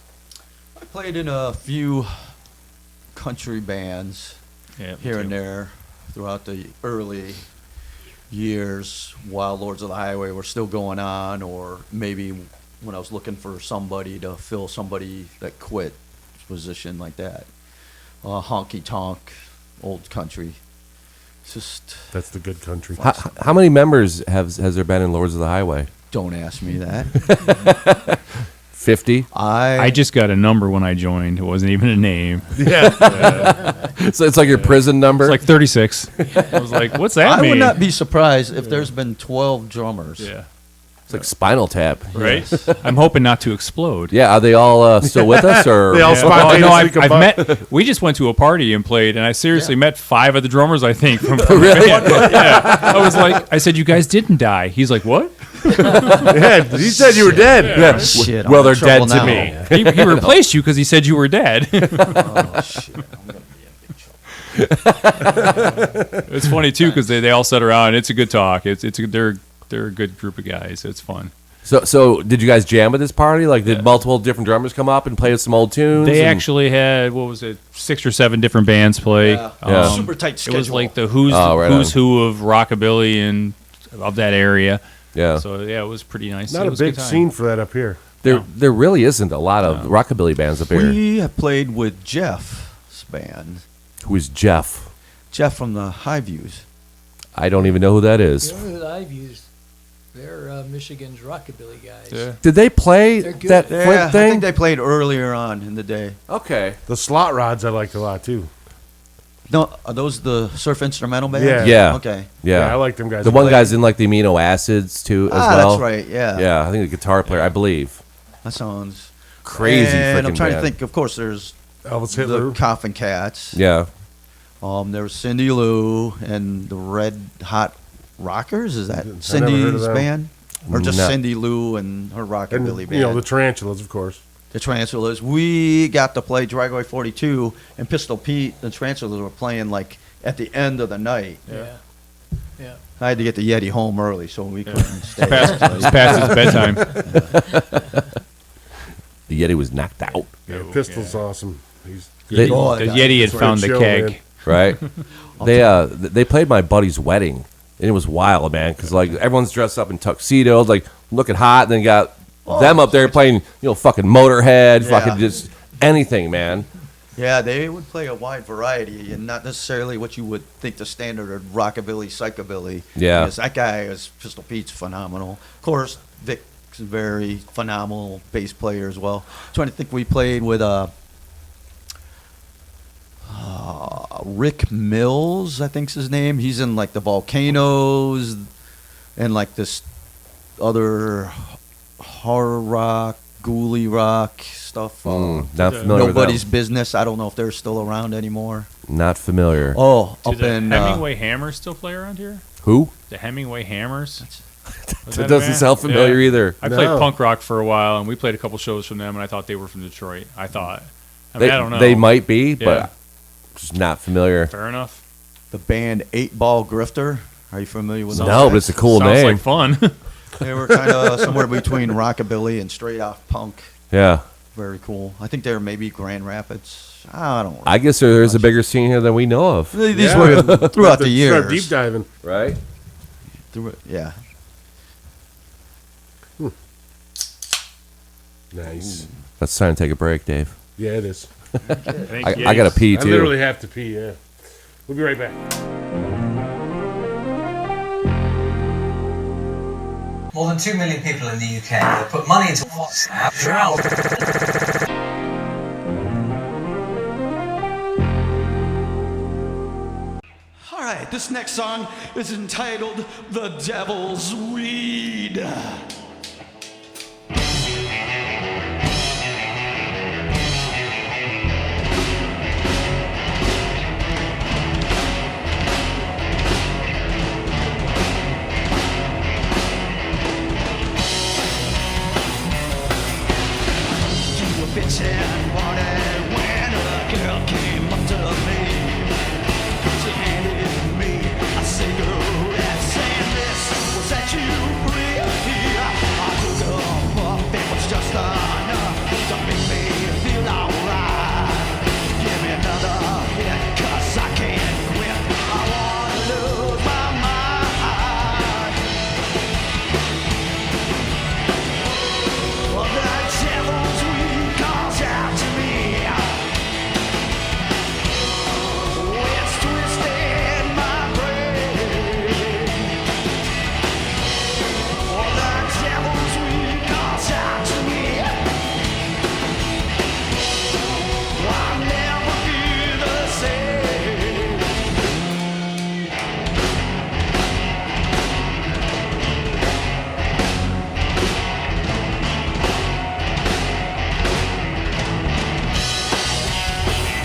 I played in a few country bands yeah, here and there throughout the early years while Lords of the Highway were still going on, or maybe when I was looking for somebody to fill somebody that quit position like that. Honky tonk, old country. It's just That's the good country. How many members has there been in Lords of the Highway? don't ask me that. 50. I just got a number when I joined. It wasn't even a name. So it's like your prison number. It's like 36. I was like, what's that I mean? would not be surprised if there's been 12 drummers. Yeah. It's like Spinal Tap. Right? I'm hoping not to explode. Yeah, are they all still with us, or They all spontaneously I've met. We just went to a party and played, and I seriously met 5 of the drummers. I think from Really? yeah. I was like, I said, you guys didn't die. He's like, what? Yeah, he said you were dead. Yeah. Shit, I'm Well, in they're trouble dead to now. me. He replaced you because he said you were dead. Oh, shit. I'm gonna be in big trouble. It's funny too because they all sit around. It's a good talk. They're a good group of guys. It's fun. So did you guys jam at this party? Like, did multiple different drummers come up and play some old tunes? They and- actually had 6 or 7 different bands play. Yeah. Super tight It schedule. was like the who's right who's on. who of rockabilly and of that area. Yeah. So yeah, it was pretty nice. Not It a was big good time. scene for that up here. There really isn't a lot of rockabilly bands up here. We have played with Jeff's band. Who is Jeff? Jeff from the High Views. I don't even know who that is. You know who I've used? They're Michigan's rockabilly guys. Yeah. Did they play They're good. that Yeah, Flint I thing? think they played earlier on in the day. Okay. The Slot Rods I liked a lot too. No, are those the surf instrumental bands? Yeah. Yeah. Okay. Yeah. I like them guys. The one guy's in like the amino acids too as well. That's right. Yeah. Yeah, I think the guitar player, I believe. That sounds Crazy And I'm freaking trying band. to think. Of course, there's Elvis the Hitler. Coffin Cats. Yeah. There was Cindy Lou and the Red Hot Rockers. Is that never heard of Cindy's them. band, or just No. Cindy Lou and her And, rockabilly band? you know, the Tarantulas, of course. The Tarantulas. We got to play Dragway 42, and Pistol Pete. The Tarantulas were playing like at the end of the night. Yeah. Yeah. I had to get the Yeti home early, so we couldn't stay. It's past his bedtime. The Yeti was knocked out, Yeah, Pistol's awesome. He's They- Oh, The God. Yeti had That's found the right, keg. man. right? They played my buddy's wedding, and it was wild, man, because like everyone's dressed up in tuxedos, like looking hot, and then you got them up there playing, fucking Motorhead, Yeah. fucking just anything, man. Yeah, they would play a wide variety, and not necessarily what you would think the standard of rockabilly, psychobilly. Yeah. Because that guy is Pistol Pete's phenomenal. Of course, Vic's a very phenomenal bass player as well. Trying to think, we played with Rick Mills, I think's his name. He's in like the Volcanoes and like this other horror rock, ghouly rock stuff. Not familiar Nobody's with Business. I don't know if they're still around anymore. them. Not familiar. Oh, Do up the in Hemingway Hammers still play around here? Who? The Hemingway Hammers? Was That a doesn't band? sound familiar Yeah. either. I played No. punk rock for a while, and we played a couple shows from them, and I thought they were from Detroit. I thought. I They, mean, I don't know. they might be, Yeah. but just not familiar. Fair enough. the band 8-Ball Grifter. Are you familiar with those No, but guys? it's a cool Sounds name. like fun. They were kind of somewhere between rockabilly and straight off punk. Yeah. Very cool. I think they're maybe Grand Rapids. I don't know. I guess there's a bigger scene here than we know of. These Yeah. were throughout the Start years. deep diving. Right? Yeah. Nice. That's time to take a break, Dave. Yeah, it is. I got to pee, I too. literally have to pee, yeah. We'll be right back. More than 2 million people in the UK have put money into WhatsApp. All right, this next song is entitled The Devil's Weed. 10:40 when a girl came up to me. She handed me a cigarette, saying, "This will set you free." I took a puff, it was just enough to make me feel alright. Give me another hit, 'cause I can't quit. I wanna lose my mind. Oh, the devil's weed calls out to me. Oh, it's twisted my brain. Oh, the devil's weed calls out to me. I'll never be the same.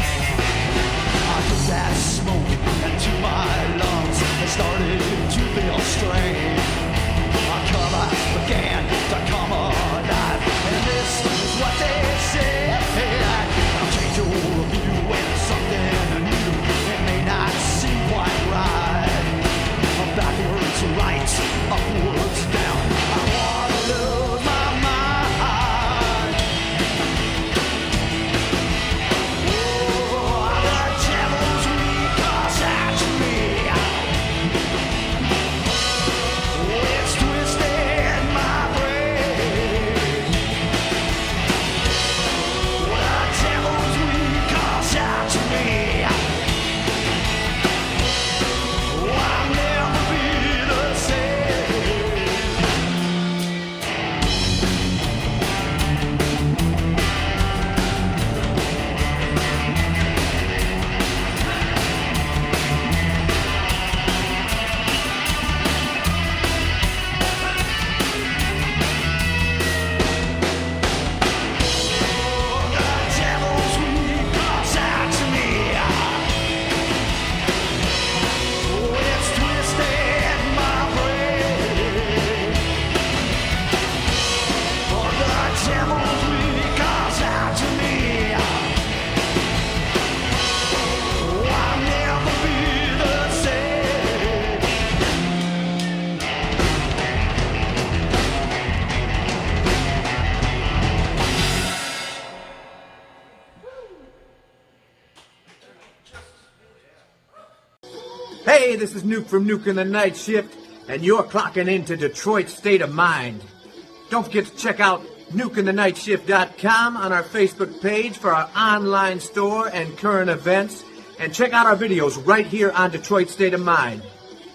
I took that smoke into my lungs and started to feel strange. My colors began to come alive, and this is what they say. I'll change your view with something new. It may not seem quite right. Backwards, right, upwards, down. I wanna lose my mind. Oh, the devil's weed calls out to me. Oh, it's twisted my brain. Oh, the devil's weed calls out to me. Oh, I'll never be the same. Oh, the devil's weed calls out to me. Oh, it's twisted my brain. Oh, the devil's weed calls out to me. Oh, I'll never be the same. Hey, this is Nuke from Nuke in the Night Shift, and you're clocking into Detroit State of Mind. Don't forget to check out nukeinthenightshift.com on our Facebook page for our online store and current events, and check out our videos right here on Detroit State of Mind.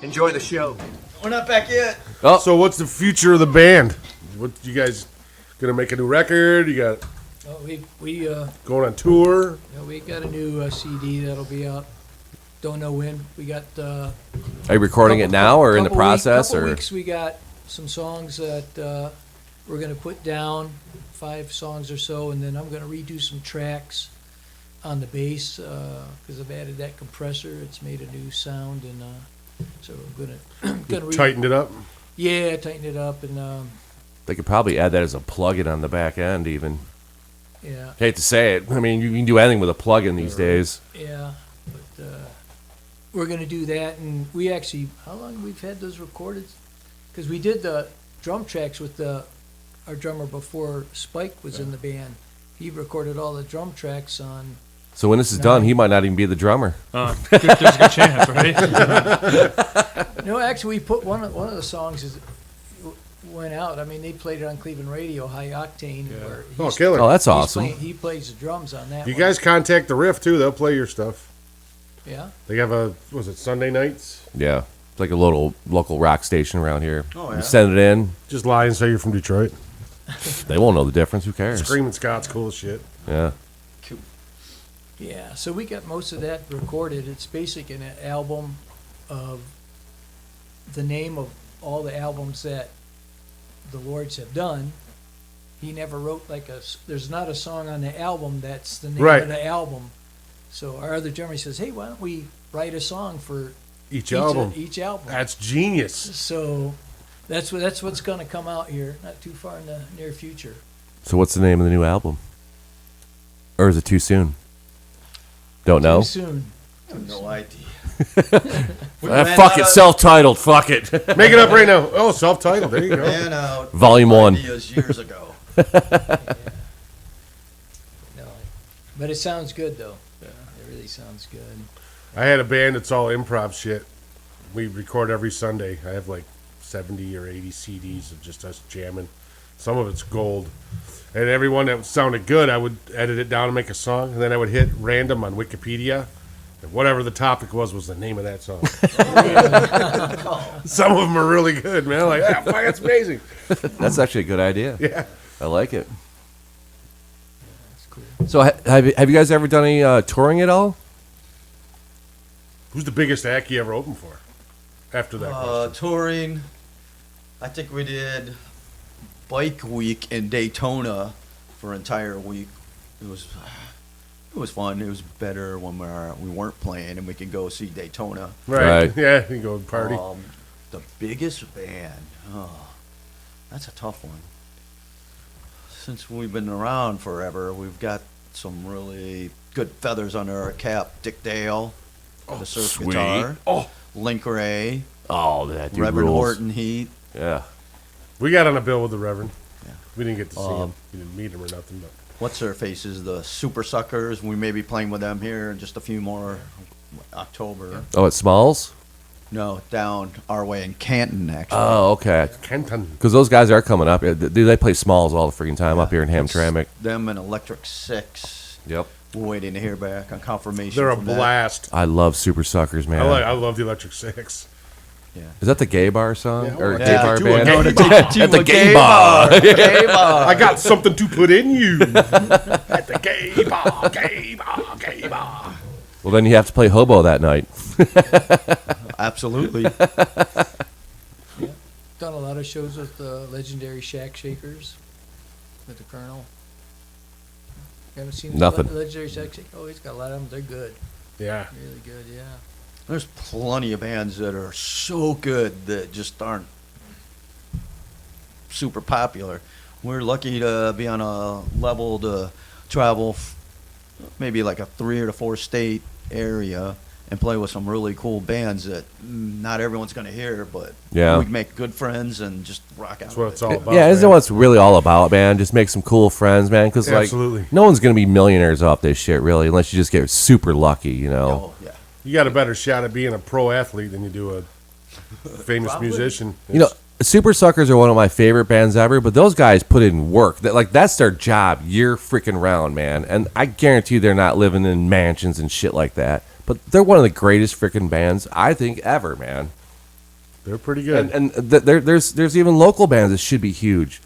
Enjoy the show. We're not back yet. Oh, So what's the future of the band? What you guys gonna make a new record? You got Oh, we going on tour? we got a new CD that'll be out. Don't know when. We got. are you recording it now or in the process? Couple Or weeks we got some songs that we're gonna put down, 5 songs or so, and then I'm gonna redo some tracks on the bass because I've added that compressor. It's made a new sound, and so I'm gonna Tightened it up? Yeah, tighten it up, and they could probably add that as a plug-in on the back end even. yeah, Hate to say it. I mean, you can do anything with a plug-in these days. yeah. But we're gonna do that, and we actually, how long we've had those recorded? Because we did the drum tracks with our drummer before Spike was in the band. He recorded all the drum tracks on. So when this is done, he might not even be the drummer. There's a good chance, right? No, actually, we put one of the songs went out. I mean, they played it on Cleveland radio, High Octane. Where Oh, killer. Oh, that's awesome. he plays the drums on that. You one. guys contact the Riff too. They'll play your stuff. Yeah. They have was it Sunday nights? Yeah. It's like a little local rock station around here. Oh, You yeah. send it in. Just lie and say you're from Detroit. They won't know the difference. Who cares? Screaming Scott's cool as shit. Yeah. Yeah, so we got most of that recorded. It's basically an album of the name of all the albums that the Lords have done. He never wrote there's not a song on the album that's the name Right. of the album. So our other drummer says, hey, why don't we write a song for Each album. Each album. That's genius. So that's what's going to come out here, not too far in the near future. So what's the name of the new album? Or is it too soon? Don't know. Too soon. I have no idea. Fuck it, self-titled. Fuck it. Make it up right now. Oh, self-titled. There you go. Ran out Volume 1. ideas years ago. No, but it sounds good though. Yeah, it really sounds good. I had a band that's all improv shit. We record every Sunday. I have like 70 or 80 CDs of just us jamming. Some of it's gold. And every one that sounded good, I would edit it down and make a song. And then I would hit random on Wikipedia. And whatever the topic was the name of that song. Some of them are really good, man. Like, ah, fuck, that's amazing. That's actually a good idea. Yeah. I like it. That's cool. So have you guys ever done any touring at all? Who's the biggest act you ever opened for? After that question. Touring, I think we did Bike Week in Daytona for an entire week. It was fun. It was better when we weren't playing and we could go see Daytona. Right. Yeah, you go party. The biggest band. Oh, that's a tough one. Since we've been around forever, we've got some really good feathers under our cap. Dick Dale, the surf sweet. guitar. Oh. Link Ray. Oh, that dude Reverend rules. Horton Heat. Yeah. We got on a bill with the Reverend. Yeah. We didn't get to see him. We didn't meet him or nothing. But What's their faces? The Super Suckers. We may be playing with them here in just a few more October. Oh, at Smalls? No, down our way in Canton, actually. Oh, okay. Kenton. Because those guys are coming up. They play Smalls all the freaking time up here in Hamtramck. Them and Electric Six. Yep. We're waiting to hear back on confirmation. They're a from that. blast. I love Super Suckers, man. I love the Electric Six. Is that the gay bar song? Yeah, or oh, gay yeah, bar to a band? gay At bar. the gay bar. Gay bar. I got something to put in you. At the gay bar, gay bar, gay bar. Well, then you have to play hobo that night. Absolutely. Yeah. Done a lot of shows with the legendary Shack Shakers with the Colonel. You haven't seen Nothing. The legendary Shack Shakers? Oh, he's got a lot of them. They're good. Yeah. Really good, yeah. There's plenty of bands that are so good that just aren't super popular. We're lucky to be on a level to travel maybe like a 3 or 4 state area and play with some really cool bands that not everyone's going to hear, but Yeah. we make good friends and just rock out. That's what with it's it. all about. Yeah, isn't man. what it's really all about, man. Just make some cool friends, man. Because like, Absolutely. no one's gonna be millionaires off this shit, really, unless you just get super lucky, you know. Oh, yeah. You got a better shot at being a pro athlete than you do a famous musician. You know, Super Suckers are one of my favorite bands ever, but those guys put in work. That's their job year freaking round, man. And I guarantee they're not living in mansions and shit like that. But they're one of the greatest freaking bands I think ever, man. They're pretty good. And there's even local bands that should be huge.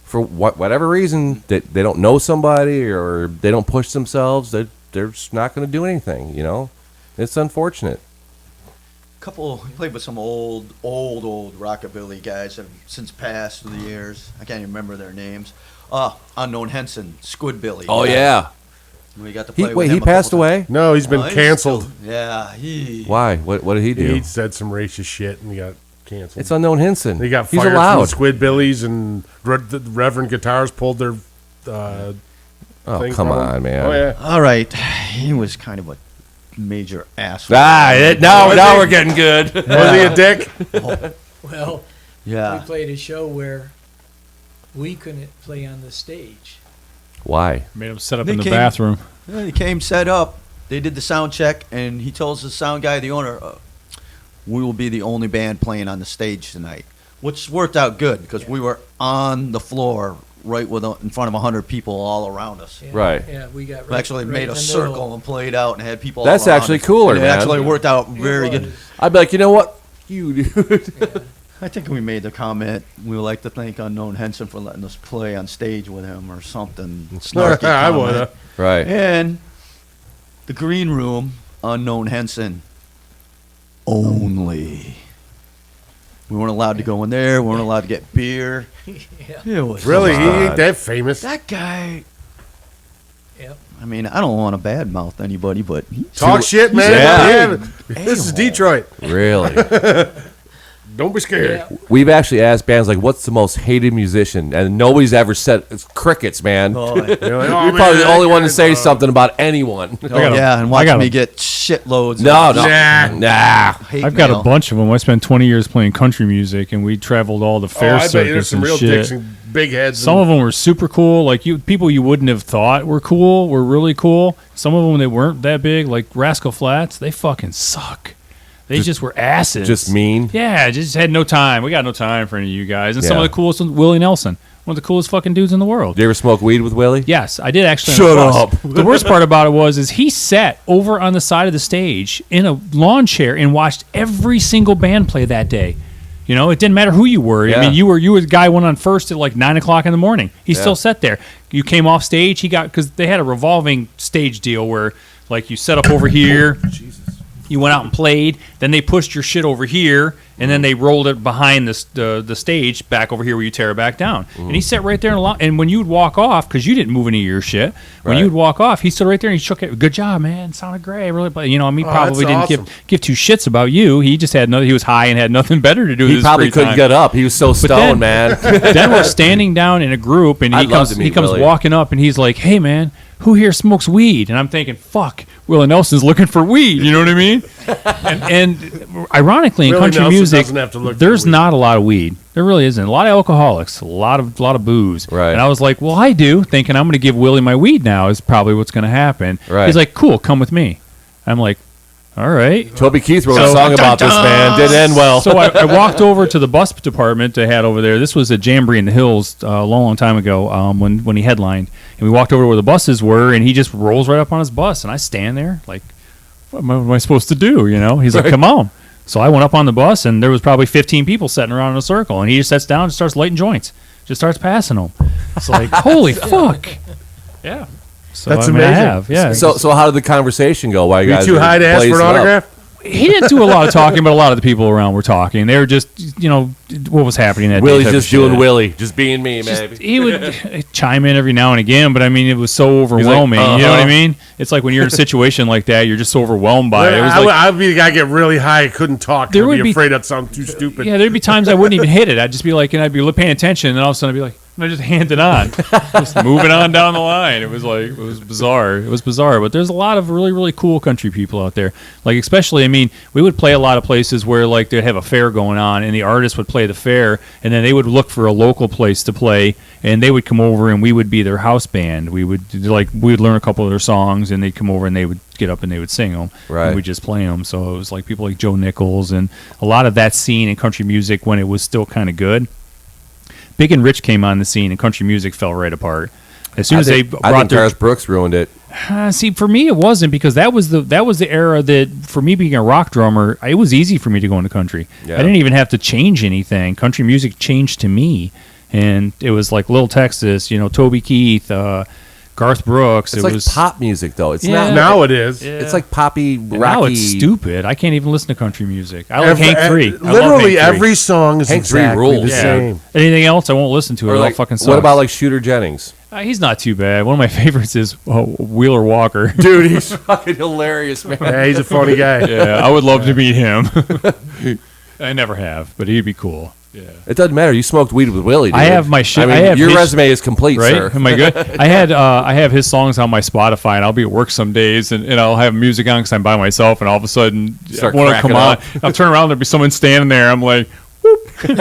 For whatever reason, they don't know somebody or they don't push themselves, they're just not going to do anything, you know? It's unfortunate. Played with some old rockabilly guys that have since passed through the years. I can't even remember their names. Unknown Henson, Squidbilly. Oh, yeah. We got to play with Wait, him he a couple passed times. away? No, he's been He's canceled. still- yeah, he. Why? What did he do? He said some racist shit and he got canceled. It's Unknown Henson. He got He's fired allowed. from Squidbillies and the Reverend Guitars pulled their Oh, thing come from him. on, man. Oh, yeah. All right, he was kind of a major asshole. Now we're getting good. Was he a dick? Well, Yeah. we played a show where we couldn't play on the stage. Why? Made him set up They in the came- bathroom. Yeah, he came set up. They did the sound check, and he tells the sound guy, the owner, we will be the only band playing on the stage tonight, which worked out good because we were on the floor right in front of 100 people all around us. Yeah, Right. Yeah, we got We actually right made in a the circle middle. and played out and had people That's all around actually us. cooler, And it man. actually worked out It very was. good. I'd be like, you know what? You, dude. I think we made the comment, we would like to thank Unknown Henson for letting us play on stage with him or something. Snarky I comment. woulda. Right. And the green room, Unknown Henson only. We weren't allowed to go in there. We weren't allowed to get beer. Yeah. It was Really? He Come on. ain't that famous. that guy. Yep. I mean, I don't want to badmouth anybody, but Talk shit, man. Yeah. Man, this is Detroit. Really? Don't be scared. We've actually asked bands like, "What's the most hated musician?" And nobody's ever said it's crickets, man. Oh, You're like, oh, You're probably man, the only one to that say guy, something about anyone. and watch me get shitloads. No, of nah. hate I've got mail. a bunch of them. I spent 20 years playing country music, and we traveled all the fair I bet circuits you there's some and real shit. dicks and big heads. Some of them were super cool, like people you wouldn't have thought were cool, were really cool. Some of them they weren't that big, like Rascal Flatts. They fucking suck. They just were asses. Just mean. Yeah, just had no time. We got no time for any of you guys. And some of Yeah. the coolest ones, Willie Nelson, one of the coolest fucking dudes in the world. Did you ever smoke weed with Willie? Yes, I did actually. Shut on the up. bus. The worst part about it is he sat over on the side of the stage in a lawn chair and watched every single band play that day. You know, it didn't matter who you were. Yeah. I mean, you were the guy who went on first at like 9 o'clock in the morning. He still sat there. You came off stage. He got, because they had a revolving stage deal where like you set up over here. You went out and played. Then they pushed your shit over here, and then they rolled it behind the stage back over here where you tear it back down. And he sat right there and when you would walk off, because you didn't move any of your shit, when you would walk off, he stood right there and he shook it. Good job, man. Sounded great. Really, but he probably didn't awesome. give two shits about you. He just had he was high and had nothing better to do. with He his probably free couldn't time. get up. He was so stoned, man. Then we're standing down in a group, and I'd love to he meet comes Willie. walking up, and he's like, "Hey, man, who here smokes weed?" And I'm thinking, "Fuck, Willie Nelson's looking for weed." You know what I mean? and ironically, in Willie country Nelson music, doesn't have to look for there's weed. not a lot of weed. There really isn't. A lot of alcoholics, a lot of booze. Right. And I was like, "Well, I do," thinking I'm going to give Willie my weed now is probably what's going to happen. Right. He's like, "Cool, come with me." I'm like, "All right." Toby Keith wrote a song about this, man. Didn't end well. So I walked over to the bus department they had over there. This was a Jamboree in the Hills a long time ago when he headlined. And we walked over to where the buses were, and he just rolls right up on his bus. And I stand there like, what am I supposed to do? You know? He's like, come on. So I went up on the bus, and there was probably 15 people sitting around in a circle. And he just sits down and starts lighting joints. Just starts passing them. It's like, holy fuck. Yeah. So, That's I amazing. have, yeah. So how did the conversation go? Why you You guys too were high to ask for an blazing up? autograph? He didn't do a lot of talking, but a lot of the people around were talking. They were just, what was happening that day. Willie's type of just doing shit. Willie, just being me, man. He would chime in every now and again, but I mean, it was so overwhelming. You know what I mean? It's like when you're in a situation like that, you're just so overwhelmed by it. It was like, I'd be the guy get really high, couldn't talk. There I'd would be be- afraid I'd sound too stupid. yeah, there'd be times I wouldn't even hit it. I'd just be like, and I'd be paying attention, and all of a sudden I'd be like, and I just hand it on, just moving on down the line. It was bizarre. It was bizarre, but there's a lot of really, really cool country people out there. Like, especially, I mean, we would play a lot of places where like they'd have a fair going on, and the artist would play the fair, and then they would look for a local place to play, and they would come over, and we would be their house band. We would learn a couple of their songs, and they'd come over, and they would get up and they would sing them. Right. And we'd just play them. So it was like people like Joe Nichols and a lot of that scene in country music when it was still kind of good. Big and Rich came on the scene, and country music fell right apart. As soon as they I brought think their Garth Brooks ruined it. see, for me, it wasn't, because that was the era that, for me being a rock drummer, it was easy for me to go into country. Yeah. I didn't even have to change anything. Country music changed to me, and it was like Little Texas, Toby Keith, Garth Brooks. It's it like was pop music, though. It's Yeah. not. Now it is. It's like poppy, and rocky. now it's stupid. I can't even listen to country music. I like Hank 3. I love Literally Hank 3. every song is Hank 3 exactly rules. the Yeah. same. Anything else, I won't listen to it. Or It all like, fucking sucks. what about like Shooter Jennings? He's not too bad. One of my favorites is Wheeler Walker. Dude, he's fucking hilarious, man. Yeah, he's a funny guy. Yeah, I would love to meet him. I never have, but he'd be cool. Yeah. It doesn't matter. You smoked weed with Willie, dude. I have my shit. I mean, I have your his- resume is complete, Right? sir. Am I good? I have his songs on my Spotify, and I'll be at work some days, and I'll have music on because I'm by myself, and all of a sudden, Start when I cracking come on, up. I'll turn around, there'll be someone standing there. I'm like, whoop. I was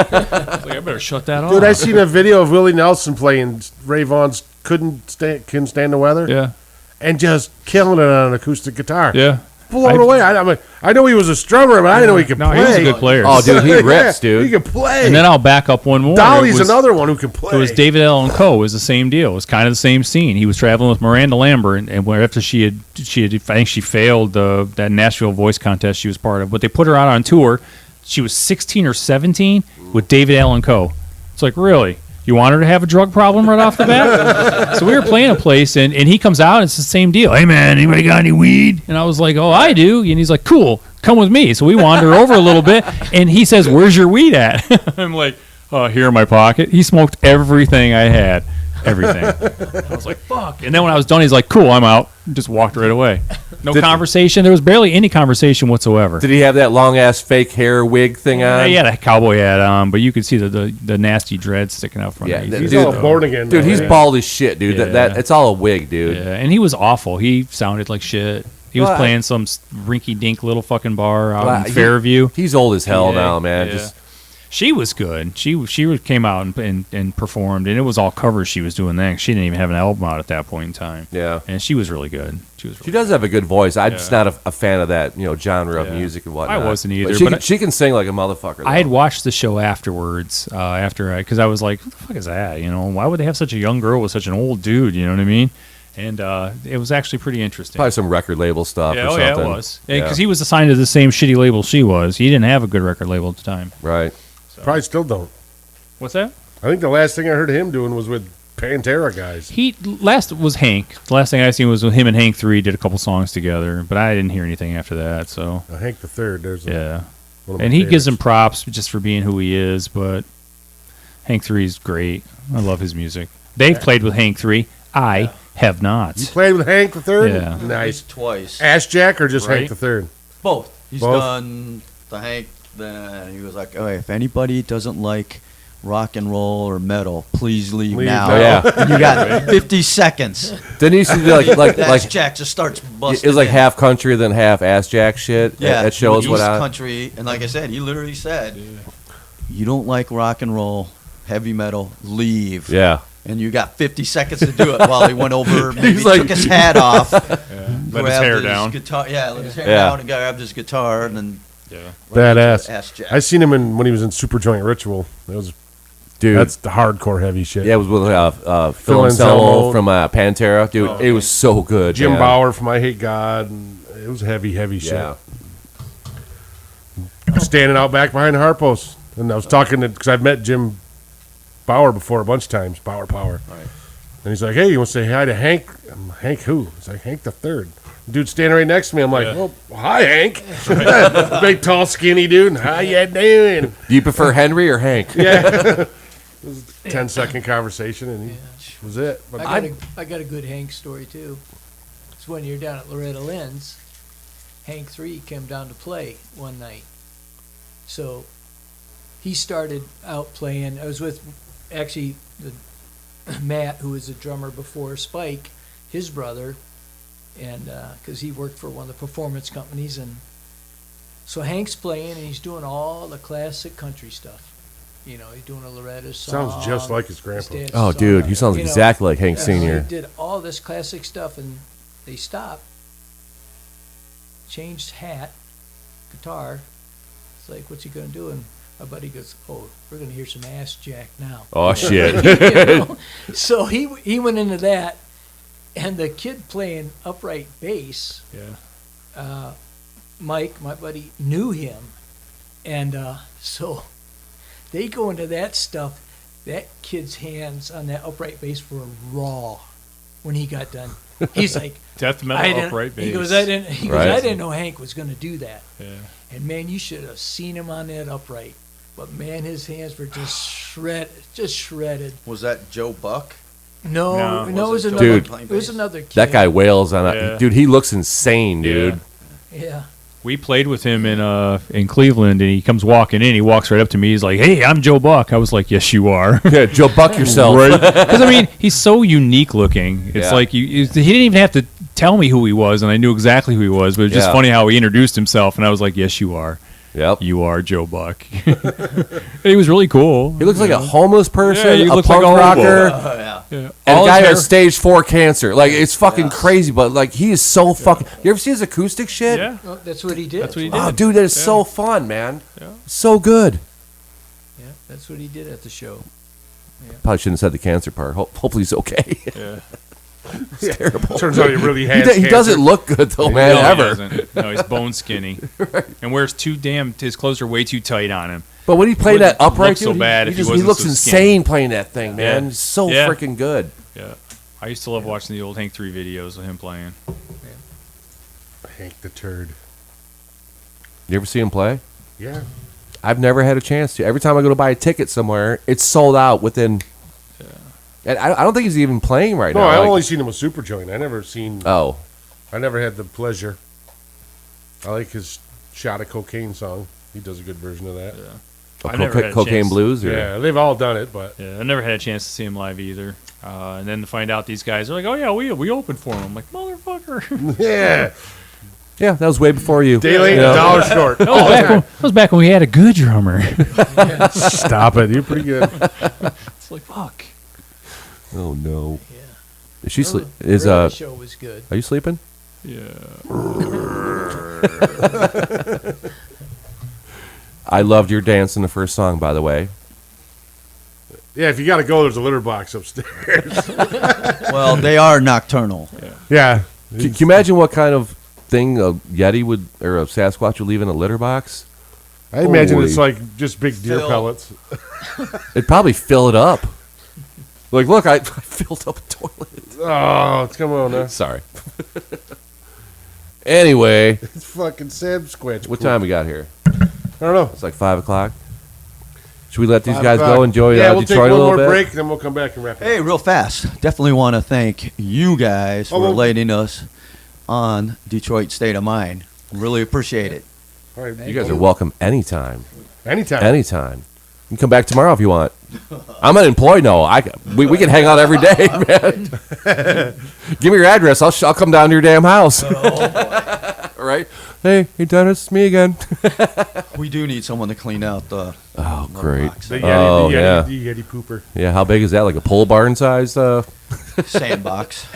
like, I better shut that off. Dude, I seen a video of Willie Nelson playing Ray Vaughan's Couldn't Stand the Weather. Yeah, And just killing it on an acoustic guitar. yeah. Blown away. I know he was a strummer, but I didn't know he could No, play. he was a good player. Oh, dude, he rips, Yeah, dude. He can play. And then I'll back up one more. Dolly's It was- another one who can play. It was David Allen Coe. It was the same deal. It was kind of the same scene. He was traveling with Miranda Lambert, and where after she had, I think she failed that Nashville voice contest she was part of. But they put her out on tour. She was 16 or 17 with David Allen Coe. It's like, really? You want her to have a drug problem right off the bat? So we were playing a place, and he comes out, and it's the same deal. Hey, man, anybody got any weed? And I was like, oh, I do. And he's like, cool, come with me. So we wander over a little bit, and he says, where's your weed at? I'm like, here in my pocket. He smoked everything I had. everything. I was like, fuck. And then when I was done, he's like, cool, I'm out. Just walked right away. No conversation. There was barely any conversation whatsoever. Did he have that long ass fake hair wig thing on? He had a cowboy hat on, but you could see the nasty dread sticking out from Yeah, there. He's all born again. Dude, now, he's yeah. bald as shit, dude. Yeah. That it's all a wig, dude. Yeah, and he was awful. He sounded like shit. He was Well, playing some rinky-dink little fucking bar out Well, in Fairview. He's old as hell Yeah, now, man. yeah. Just She was good. She came out and performed, and it was all covers she was doing then. She didn't even have an album out at that point in time. Yeah. And she was really good. She does have a good voice. I'm just Yeah. not a fan of that, genre of Yeah. music and whatnot. I wasn't either, But but she can sing like a motherfucker. I had though. watched the show afterwards, because I was like, what the fuck is that? Why would they have such a young girl with such an old dude? You know what I mean? And it was actually pretty interesting. Probably some record label stuff Yeah, or oh something. yeah, it was. Because he was assigned to the same shitty label she was. He didn't have a good record label at the time. Right. Probably still don't. What's that? I think the last thing I heard him doing was with Pantera guys. Last was Hank. The last thing I seen was with him and Hank 3 did a couple songs together, but I didn't hear anything after that. So Hank the Third. There's yeah, one of my and he gives favorites. him props just for being who he is. But Hank 3 is great. I love his music. They've played with Hank 3. I have not. You played with Hank the Third. Yeah. Nice. Twice. Ass Jack or just Right. Hank the Third? Both. He's Both? done the Hank. Then he was like, "Oh, if anybody doesn't like rock and roll or metal, please leave Leave now." now. Oh, yeah. And you got 50 seconds. Then he used to do like Ass Jack just starts busting. it was like in. half country then half ass jack shit. Yeah, That shows East what I. country, and like I said, he literally said, "You don't like rock and roll, heavy metal, leave." Yeah. And you got 50 seconds to do it while he went over, maybe He's like- took his hat off, Let his grabbed hair down. guitar, let his hair Yeah. down, and grabbed his guitar, and then Badass. Ass Jack. I seen him when he was in Super Joint Ritual. That was Dude. That's the hardcore heavy shit. Yeah, it was with Phil Phil Anselmo Anselmo. from Pantera. Dude, it was so good. Jim man. Bauer from I Hate God. And it was heavy shit. Yeah. Standing out back behind the Harpos. And I was talking to, because I've met Jim Bauer before a bunch of times. Bauer Power. Right. And he's like, hey, you want to say hi to Hank? I'm, Hank who? He's like, Hank the Third. Dude standing right next to me. I'm like, well, hi, Hank. Big, tall, skinny dude. How you doing? Do you prefer Henry or Hank? Yeah. It was a 10-second conversation, and he was it. But I got a good Hank story, too. It's when you're down at Loretta Lynn's, Hank 3 came down to play one night. So he started out playing. I was with, actually, Matt, who was a drummer before Spike, his brother, and because he worked for one of the performance companies. And so Hank's playing, and he's doing all the classic country stuff. You know, he's doing a Loretta song. Sounds just like his grandpa. dad's Oh, song, dude, he sounds you know. exactly like Hank Yeah, Sr. He did all this classic stuff, and they stopped, changed hat, guitar. It's like, what's he gonna do? And my buddy goes, "Oh, we're gonna hear some Ass Jack now." Oh, shit. You know? So he went into that, and the kid playing upright bass, Mike, my buddy, knew him, and so they go into that stuff. That kid's hands on that upright bass were raw when he got done. He's like, Death I metal didn't- upright bass. He goes, I didn't Right. know Hank was going to do that. Yeah. And man, you should have seen him on that upright. But man, his hands were just shredded. Was that Joe Buck? No, No. it was Was it another. Joe Buck It was another kid. That guy wails on it. Yeah. Dude, he looks insane, dude. Yeah. We played with him in Cleveland, and he comes walking in. He walks right up to me. He's like, "Hey, I'm Joe Buck." I was like, "Yes, you are." Yeah, Joe Buck yourself. Because I mean, he's so unique looking. It's Yeah. like he didn't even have to tell me who he was, and I knew exactly who he was. But it was just Yeah. funny how he introduced himself, and I was like, "Yes, you are. Yep. You are Joe Buck." He was really cool. He looks like a homeless person, Yeah, he a looks punk like a hobo. rocker, yeah. Yeah. and All a guy his who hair- has stage 4 cancer. Like, it's fucking crazy, but like, he is so fucking. You ever see his acoustic shit? Yeah, Oh, that's what he did. that's what he did. Oh, dude, that is so fun, man. So good. Yeah, that's what he did at the show. Probably shouldn't have said the cancer part. Hopefully he's okay. Yeah. It's terrible. Turns out he really He, has he doesn't cancer. look good though, man. No, he ever. doesn't. No, he's bone skinny, and wears his clothes are way too tight on him. But when he played Wouldn't that upright, look so dude, bad he, if he just, wasn't looks so insane skinny. playing that thing, man. Yeah. He's so Yeah. freaking good. Yeah, I used to love watching the old Hank 3 videos of him playing. Hank the Turd. You ever see him play? Yeah. I've never had a chance to. Every time I go to buy a ticket somewhere, it's sold out within. And I don't think he's even playing right No, now. I've Like- only seen him with Super Joint. I never seen. Oh, I never had the pleasure. I like his Shot of Cocaine song. He does a good version of that. I never had a Cocaine chance. Blues. Or? Yeah, they've all done it, but Yeah, I never had a chance to see him live either. And then to find out these guys are like, oh yeah, we opened for him. I'm like, motherfucker. yeah, Yeah, that was way before you. day late, You know? dollar short. That was back when we had a good drummer. Stop it, you're pretty good. It's like, fuck. Oh no. Yeah. Is she sleep? The radio show was good. Are you sleeping? Yeah. I loved your dance in the first song, by the way. Yeah, if you got to go, there's a litter box upstairs. Well, they are nocturnal. Yeah, Can you imagine what kind of thing a Yeti would or a Sasquatch would leave in a litter box? I imagine Holy. it's like just big deer Phil. pellets. It'd probably fill it up. Like, look, I filled up a toilet. Oh, it's come on now. Sorry. Anyway, It's fucking Sam Squatch. what time we got here? I don't know. It's like 5 o'clock. Should we let these 5 guys o'clock. go enjoy Yeah, we'll take Detroit one a little more bit? break, then we'll come back and wrap it up. Hey, real fast. Definitely want to thank you guys for well- letting us on Detroit State of Mind. Really appreciate it. All right, You guys are welcome anytime. anytime. Anytime. You can come back tomorrow if you want. I'm unemployed. No, we can hang out every day, man. Give me your address. I'll come down to your damn house. Right? Hey, Dennis, it's me again. We do need someone to clean out the. Oh, litter great. box. The Yeti, Oh, the Yeti, yeah. the Yeti pooper. Yeah, how big is that? Like a pole barn size? Sandbox.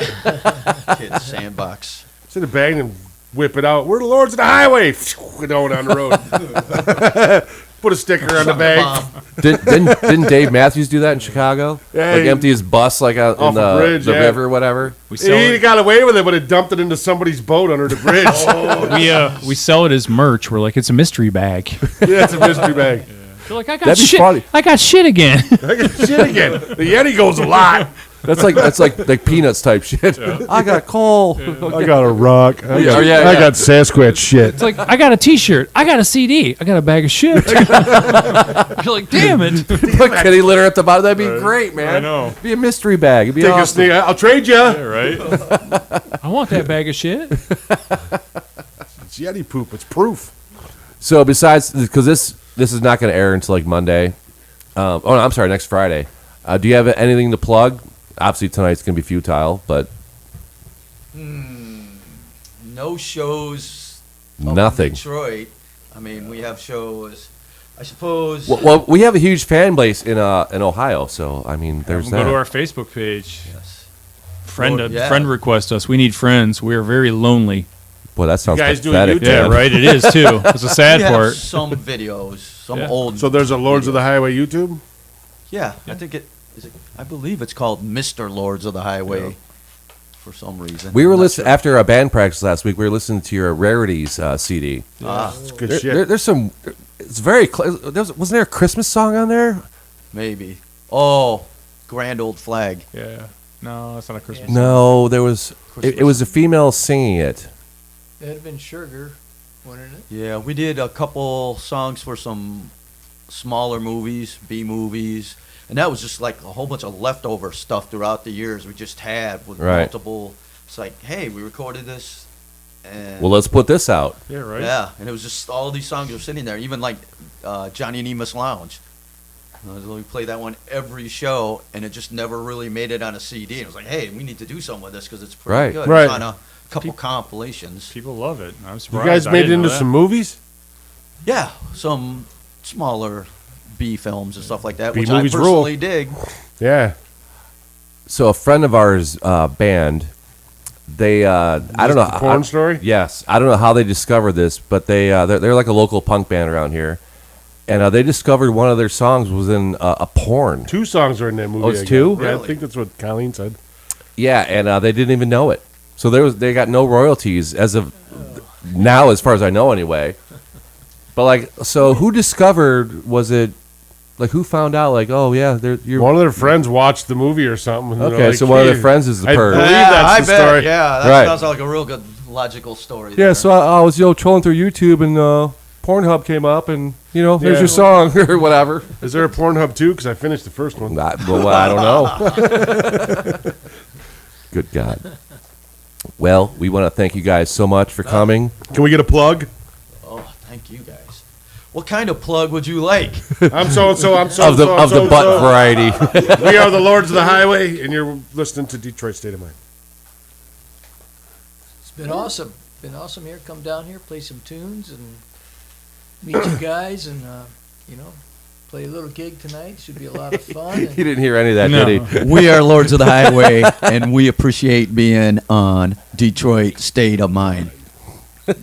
Kids sandbox. Sit in the bag and whip it out. We're the lords of the highway. Going down the road. Put a sticker on the bag. Didn't Dave Matthews do that in Chicago? Yeah, Like he- empty his bus like out Off in a bridge, the yeah. river or whatever? We sell He it. got away with it, but it dumped it into somebody's boat under the bridge. We sell it as merch. We're like, it's a mystery bag. Yeah, it's a mystery bag. They're like, I got That'd be shit. funny. I got shit again. I got shit again. The Yeti goes a lot. That's like Peanuts type shit. I got coal. I got a rock. I Yeah, yeah, yeah. got Sasquatch shit. It's like, I got a T-shirt. I got a CD. I got a bag of shit. You're like, damn it. Put kitty litter at the bottom. That'd be great, man. I know. Be a mystery bag. It'd be Take a awesome. sneak. I'll trade you. Right? I want that bag of shit. It's Yeti poop. It's proof. So besides, because this is not going to air until like Monday. Oh no, I'm sorry, next Friday. Do you have anything to plug? Obviously tonight's going to be futile, but No shows. up in Nothing. Detroit. I mean, we have shows. I suppose. well, we have a huge fan base in Ohio. So I mean, there's Go to that. our Facebook page. Yes. Friend yeah. friend request us. We need friends. We are very lonely. Boy, that sounds guys doing pathetic. YouTube? Yeah, man. right. It is too. It's a sad We have part. some videos, some Yeah. old. So there's a Lords of the Highway YouTube. Yeah, I think it is. I believe it's called Mr. Lords of the Highway. For some reason. We were I'm not listening sure. after a band practice last week. We were listening to your rarities CD. It's good There- shit. there's some. It's very. Wasn't there a Christmas song on there? Maybe. Oh, Grand Old Flag. Yeah. No, it's not a Christmas. No, there was. It was a female singing it. That'd have been Sugar, wouldn't it? Yeah, we did a couple songs for some smaller movies, B movies, and that was just like a whole bunch of leftover stuff throughout the years we just had with Right. multiple. It's like, hey, we recorded this, and Well, let's put this out. Yeah, right. yeah, and it was just all these songs were sitting there, even like Johnny and Emus Lounge. We play that one every show, and it just never really made it on a CD. And it was like, hey, we need to do something with this because it's pretty Right. good. Right. It's on a couple compilations. People love it. I'm You surprised. guys I made it didn't know into that. some movies. Yeah, some smaller B films and stuff like that, B which I movies rule. personally dig. Yeah. So a friend of ours band, they I don't know. The porn story? Yes, I don't know how they discovered this, but they're like a local punk band around here, and they discovered one of their songs was in a porn. 2 songs are in that movie. Oh, it's I guess. 2? Yeah, I Really? think that's what Colleen said. Yeah, and they didn't even know it. So they got no royalties as of now, as far as I know, anyway. But like, so who discovered? Was it like who found out? Like, oh yeah, you're One of their friends watched the movie or something. and they're okay. like, So one of their "Hey." friends is the I perv. believe that's the story. Yeah, that Right. sounds like a real good logical story. Yeah, there. so I was trolling through YouTube and Pornhub came up and There's Yeah. your song or whatever. Is there a Pornhub too? Because I finished the first one. Well, I don't know. Good God. Well, we want to thank you guys so much for coming. Can we get a plug? Oh, thank you guys. What kind of plug would you like? I'm so-and-so, I'm so-and-so, Of the I'm so-and-so. butt variety. We are the Lords of the Highway, and you're listening to Detroit State of Mind. It's been awesome. Been awesome here. Come down here, play some tunes, and meet you guys, and play a little gig tonight. Should be a lot of fun. He didn't hear any of that, did he? We are Lords of the Highway, and we appreciate being on Detroit State of Mind.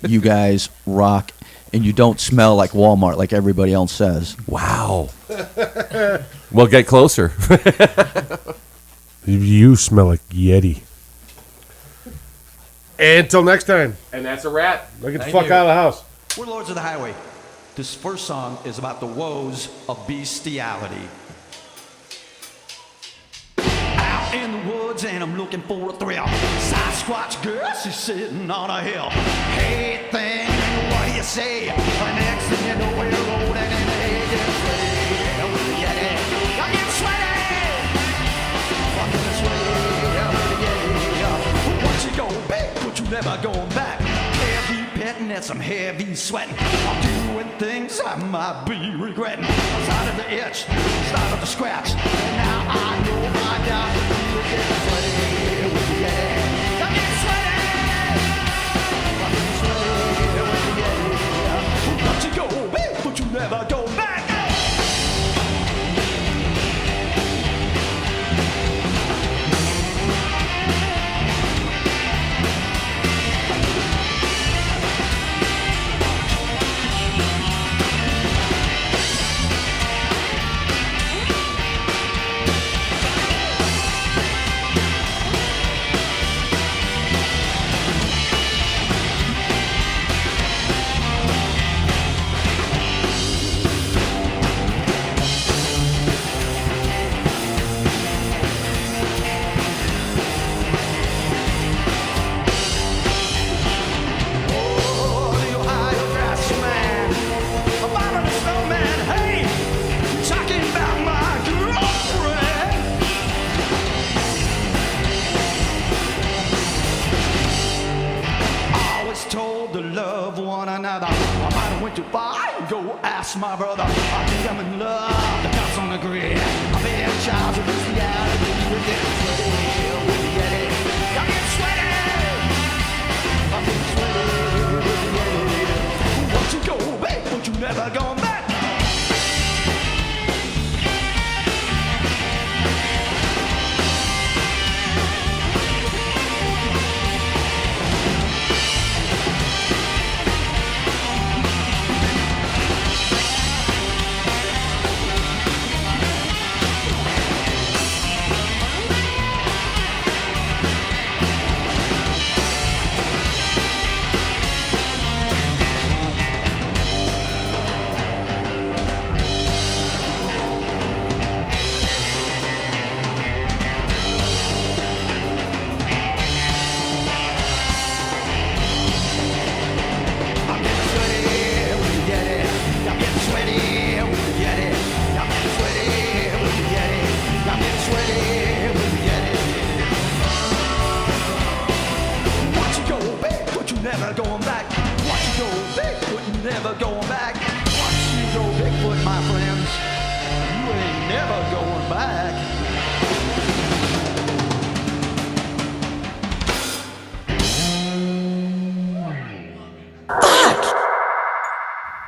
You guys rock, and you don't smell like Walmart like everybody else says. Wow. Well, get closer. You smell like Yeti. Until next time. And that's a wrap. Get the fuck out of the house. We're Lords of the Highway. This first song is about the woes of bestiality. Out in the woods and I'm looking for a thrill. Sasquatch girl, she's sitting on a hill. Hey thing, what do you say? Next thing you know, we're rolling in the hay. I'm getting sweaty. I'm getting sweaty. Once you go back, but you never going back. Heavy petting and some heavy sweating. I'm doing things I might be regretting. I started to itch, started to scratch. And now I know I got to be getting sweaty. Yeah. I'm getting sweaty. I'm getting sweaty. Once you go back, but you never go back. Go ask my brother. I think I'm in love. The cops on the grid. I've been in charge of this reality. We're getting sweaty. We're getting. I'm getting sweaty. I'm getting sweaty. Once you go back, but you never going back. Never going back. Watch you go Bigfoot, never going back. Watch you go Bigfoot, my friends. You ain't never going back.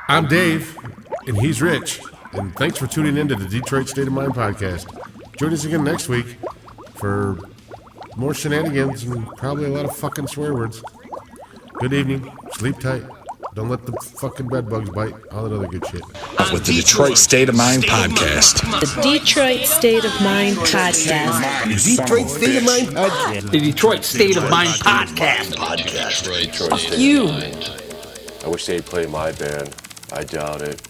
I'm Dave, and he's Rich, and thanks for tuning in to the Detroit State of Mind podcast. Join us again next week for more shenanigans and probably a lot of fucking swear words. Good evening. Sleep tight. Don't let the fucking bed bugs bite. All that other good shit. With the Detroit State of Mind podcast. The Detroit State of Mind podcast. Detroit State of Mind podcast. The Detroit State of Mind podcast. Fuck you. I wish they'd play my band. I doubt it.